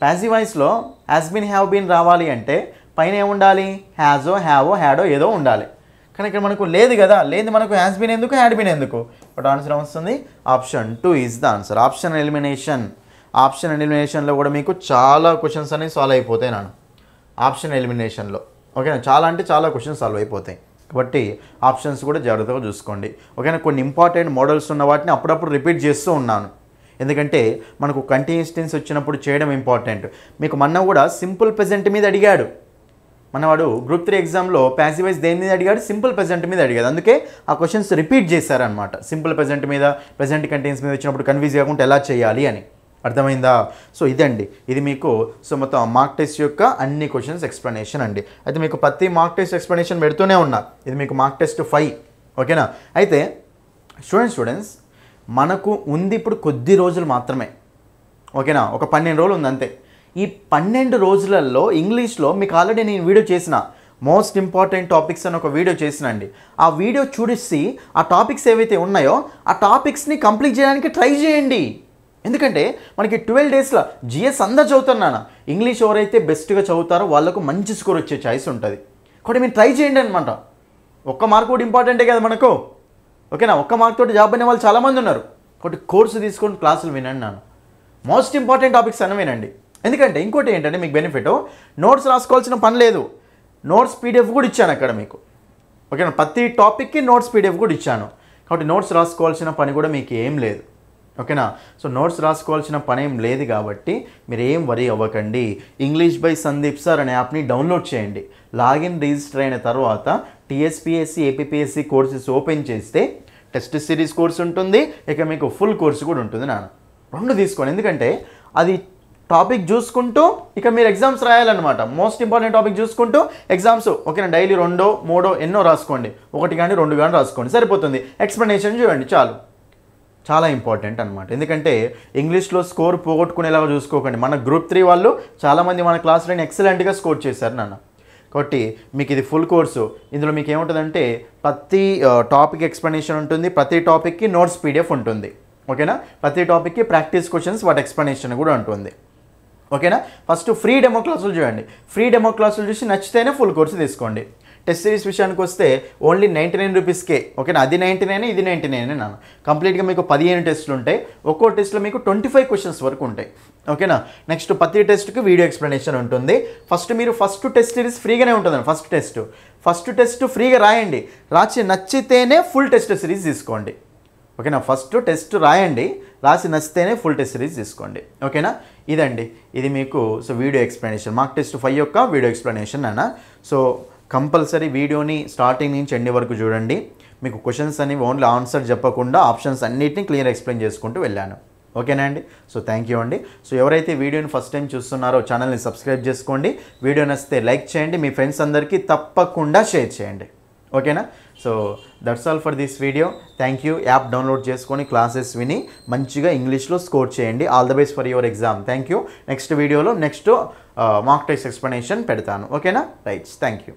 ప్యాసివ్ వాయిస్లో హ్యాస్ బీన్ హ్యావ్ బీన్ రావాలి అంటే పైన ఏముండాలి, హ్యాజో హ్యావో హ్యాడో ఏదో ఉండాలి. కానీ ఇక్కడ మనకు లేదు కదా, లేదు మనకు హ్యాస్ బీన్ ఎందుకు, హ్యాడ్ బీన్ ఎందుకు. బట్ ఆన్సర్ వస్తుంది option 2 is the answer. Option ఎలిమినేషన్లో కూడా మీకు చాలా క్వశ్చన్స్ అనేవి సాల్వ్ అయిపోతాయి నాన్న. ఆప్షన్ ఎలిమినేషన్లో ఓకేనా, చాలా అంటే చాలా క్వశ్చన్స్ సాల్వ్ అయిపోతాయి. కాబట్టి ఆప్షన్స్ కూడా జాగ్రత్తగా చూసుకోండి. ఓకేనా, కొన్ని ఇంపార్టెంట్ మోడల్స్ ఉన్న వాటిని అప్పుడప్పుడు రిపీట్ చేస్తూ ఉన్నాను. ఎందుకంటే మనకు కంటిన్యూస్ టెన్స్ వచ్చినప్పుడు చేయడం ఇంపార్టెంట్. మీకు మొన్న కూడా సింపుల్ ప్రెజెంట్ మీద అడిగాడు మనవాడు. గ్రూప్ 3 ఎగ్జామ్లో ప్యాసివ్ వాయిస్ దేని మీద అడిగాడు, సింపుల్ ప్రెజెంట్ మీద అడిగాడు. అందుకే ఆ క్వశ్చన్స్ రిపీట్ చేశారనమాట. సింపుల్ ప్రెజెంట్ మీద, ప్రెజెంట్ కంటిన్యూస్ మీద వచ్చినప్పుడు కన్ఫ్యూజ్ కాకుండా ఎలా చేయాలి అని. అర్థమైందా? సో ఇదండి, ఇది మీకు సో మొత్తం మార్క్ టెస్ట్ యొక్క అన్ని క్వశ్చన్స్ ఎక్స్ప్లెనేషన్ అండి. అయితే మీకు ప్రతి మార్క్ టెస్ట్ ఎక్స్ప్లెనేషన్ పెడుతూనే ఉన్నా. ఇది మీకు మార్క్ టెస్ట్ 5. ఓకేనా, అయితే స్టూడెంట్స్ మనకు ఉంది ఇప్పుడు కొద్ది రోజులు మాత్రమే. ఓకేనా, ఒక 12 రోజులు ఉంది అంతే. ఈ 12 రోజులలో ఇంగ్లీష్లో మీకు ఆల్రెడీ నేను వీడియో చేసిన మోస్ట్ ఇంపార్టెంట్ టాపిక్స్ అని ఒక వీడియో చేసినండి. ఆ వీడియో చూసి ఆ టాపిక్స్ ఏవైతే ఉన్నాయో ఆ టాపిక్స్ని కంప్లీట్ చేయడానికి ట్రై చేయండి. ఎందుకంటే మనకి 12 డేస్లో జిఎస్ అందరు చదువుతున్నాను. ఇంగ్లీష్ ఎవరైతే బెస్ట్గా చదువుతారో వాళ్ళకు మంచి స్కోర్ వచ్చే ఛాయిస్ ఉంటుంది. కాబట్టి మీరు ట్రై చేయండి అనమాట. ఒక్క మార్క్ కూడా ఇంపార్టెంటే కదా మనకు. ఓకేనా, ఒక్క మార్క్ తోటి జాబ్ అయిన వాళ్ళు చాలామంది ఉన్నారు. కాబట్టి కోర్సు తీసుకొని క్లాసులు వినండి నాన్న. మోస్ట్ ఇంపార్టెంట్ టాపిక్స్ అన్న వినండి. ఎందుకంటే ఇంకోటి ఏంటంటే మీకు బెనిఫిట్, నోట్స్ రాసుకోవాల్సిన పని లేదు. నోట్స్ PDF కూడా ఇచ్చాను అక్కడ మీకు. ఓకేనా, ప్రతి టాపిక్కి నోట్స్ PDF కూడా ఇచ్చాను. కాబట్టి నోట్స్ రాసుకోవాల్సిన పని కూడా మీకు ఏం లేదు. ఓకేనా, సో నోట్స్ రాసుకోవాల్సిన పని ఏం లేదు కాబట్టి మీరు ఏం వరీ అవ్వకండి. ఇంగ్లీష్ బై సందీప్ సార్ అనే యాప్ని డౌన్లోడ్ చేయండి. లాగిన్ రిజిస్టర్ అయిన తర్వాత TSPSC APPSC కోర్సెస్ ఓపెన్ చేస్తే టెస్ట్ సిరీస్ కోర్స్ ఉంటుంది, ఇక మీకు ఫుల్ కోర్సు కూడా ఉంటుంది నాన్న. 2 తీసుకోండి. ఎందుకంటే అది టాపిక్ చూసుకుంటూ ఇక మీరు ఎగ్జామ్స్ రాయాలన్నమాట. మోస్ట్ ఇంపార్టెంట్ టాపిక్ చూసుకుంటూ ఎగ్జామ్స్ ఓకేనా, డైలీ 2, 3 ఎన్నో రాసుకోండి. 1 కానీ 2 కానీ రాసుకోండి, సరిపోతుంది. ఎక్స్ప్లెనేషన్ చూడండి చాలు. చాలా ఇంపార్టెంట్ అనమాట. ఎందుకంటే ఇంగ్లీష్లో స్కోర్ పోగొట్టుకునేలాగా చూసుకోకండి. మన గ్రూప్ 3 వాళ్ళు చాలామంది మన క్లాస్లోని ఎక్సలెంట్గా స్కోర్ చేశారు నాన్న. కాబట్టి మీకు ఇది ఫుల్ కోర్సు. ఇందులో మీకు ఏముంటుందంటే ప్రతి టాపిక్ ఎక్స్ప్లెనేషన్ ఉంటుంది, ప్రతి టాపిక్కి నోట్స్ PDF ఉంటుంది. ఓకేనా, ప్రతి టాపిక్కి ప్రాక్టీస్ క్వశ్చన్స్ వాటి ఎక్స్ప్లెనేషన్ కూడా ఉంటుంది. ఓకేనా, ఫస్ట్ ఫ్రీ డెమో క్లాసులు చూడండి. ఫ్రీ డెమో క్లాసులు చూసి నచ్చితేనే ఫుల్ కోర్సు తీసుకోండి. టెస్ట్ సిరీస్ విషయానికి వస్తే ఓన్లీ 99 రూపీస్కే. ఓకేనా, అది 99, ఇది 99 నాన్న. కంప్లీట్గా మీకు 15 టెస్టులు ఉంటాయి. ఒక్కో టెస్ట్లో మీకు 25 క్వశ్చన్స్ వరకు ఉంటాయి. ఓకేనా, నెక్స్ట్ ప్రతి టెస్ట్కి వీడియో ఎక్స్ప్లెనేషన్ ఉంటుంది. మీరు ఫస్ట్ టెస్ట్ సిరీస్ ఫ్రీగానే ఉంటుందండి. ఫస్ట్ టెస్ట్ ఫ్రీగా రాయండి. నచ్చితేనే ఫుల్ టెస్ట్ సిరీస్ తీసుకోండి. ఓకేనా, ఫస్ట్ టెస్ట్ రాయండి, రాసి నచ్చితేనే ఫుల్ టెస్ట్ సిరీస్ తీసుకోండి. ఓకేనా, ఇదండి, ఇది మీకు so video explanation mark test 5 యొక్క వీడియో ఎక్స్ప్లెనేషన్ అన్న. సో కంపల్సరీ వీడియోని స్టార్టింగ్ నుంచి ఎండ్ వరకు చూడండి. మీకు క్వశ్చన్స్ అనేవి ఓన్లీ ఆన్సర్ చెప్పకుండా ఆప్షన్స్ అన్నిటిని క్లియర్ ఎక్స్ప్లెయిన్ చేసుకుంటూ వెళ్ళాను. ఓకేనా అండి, సో థ్యాంక్ యూ అండి. సో ఎవరైతే వీడియోని ఫస్ట్ టైం చూస్తున్నారో ఛానల్ని సబ్స్క్రైబ్ చేసుకోండి. వీడియో నచ్చితే లైక్ చేయండి, మీ ఫ్రెండ్స్ అందరికీ తప్పకుండా షేర్ చేయండి. ఓకేనా, so that's all for this video. Thank you. App download చేసుకొని క్లాసెస్ విని మంచిగా ఇంగ్లీష్లో స్కోర్ చేయండి. All the best for your exam. Thank you. Next వీడియోలో నెక్స్ట్ మార్క్ టెస్ట్ ఎక్స్ప్లెనేషన్ పెడతాను. ఓకేనా, రైట్స్, థ్యాంక్ యూ.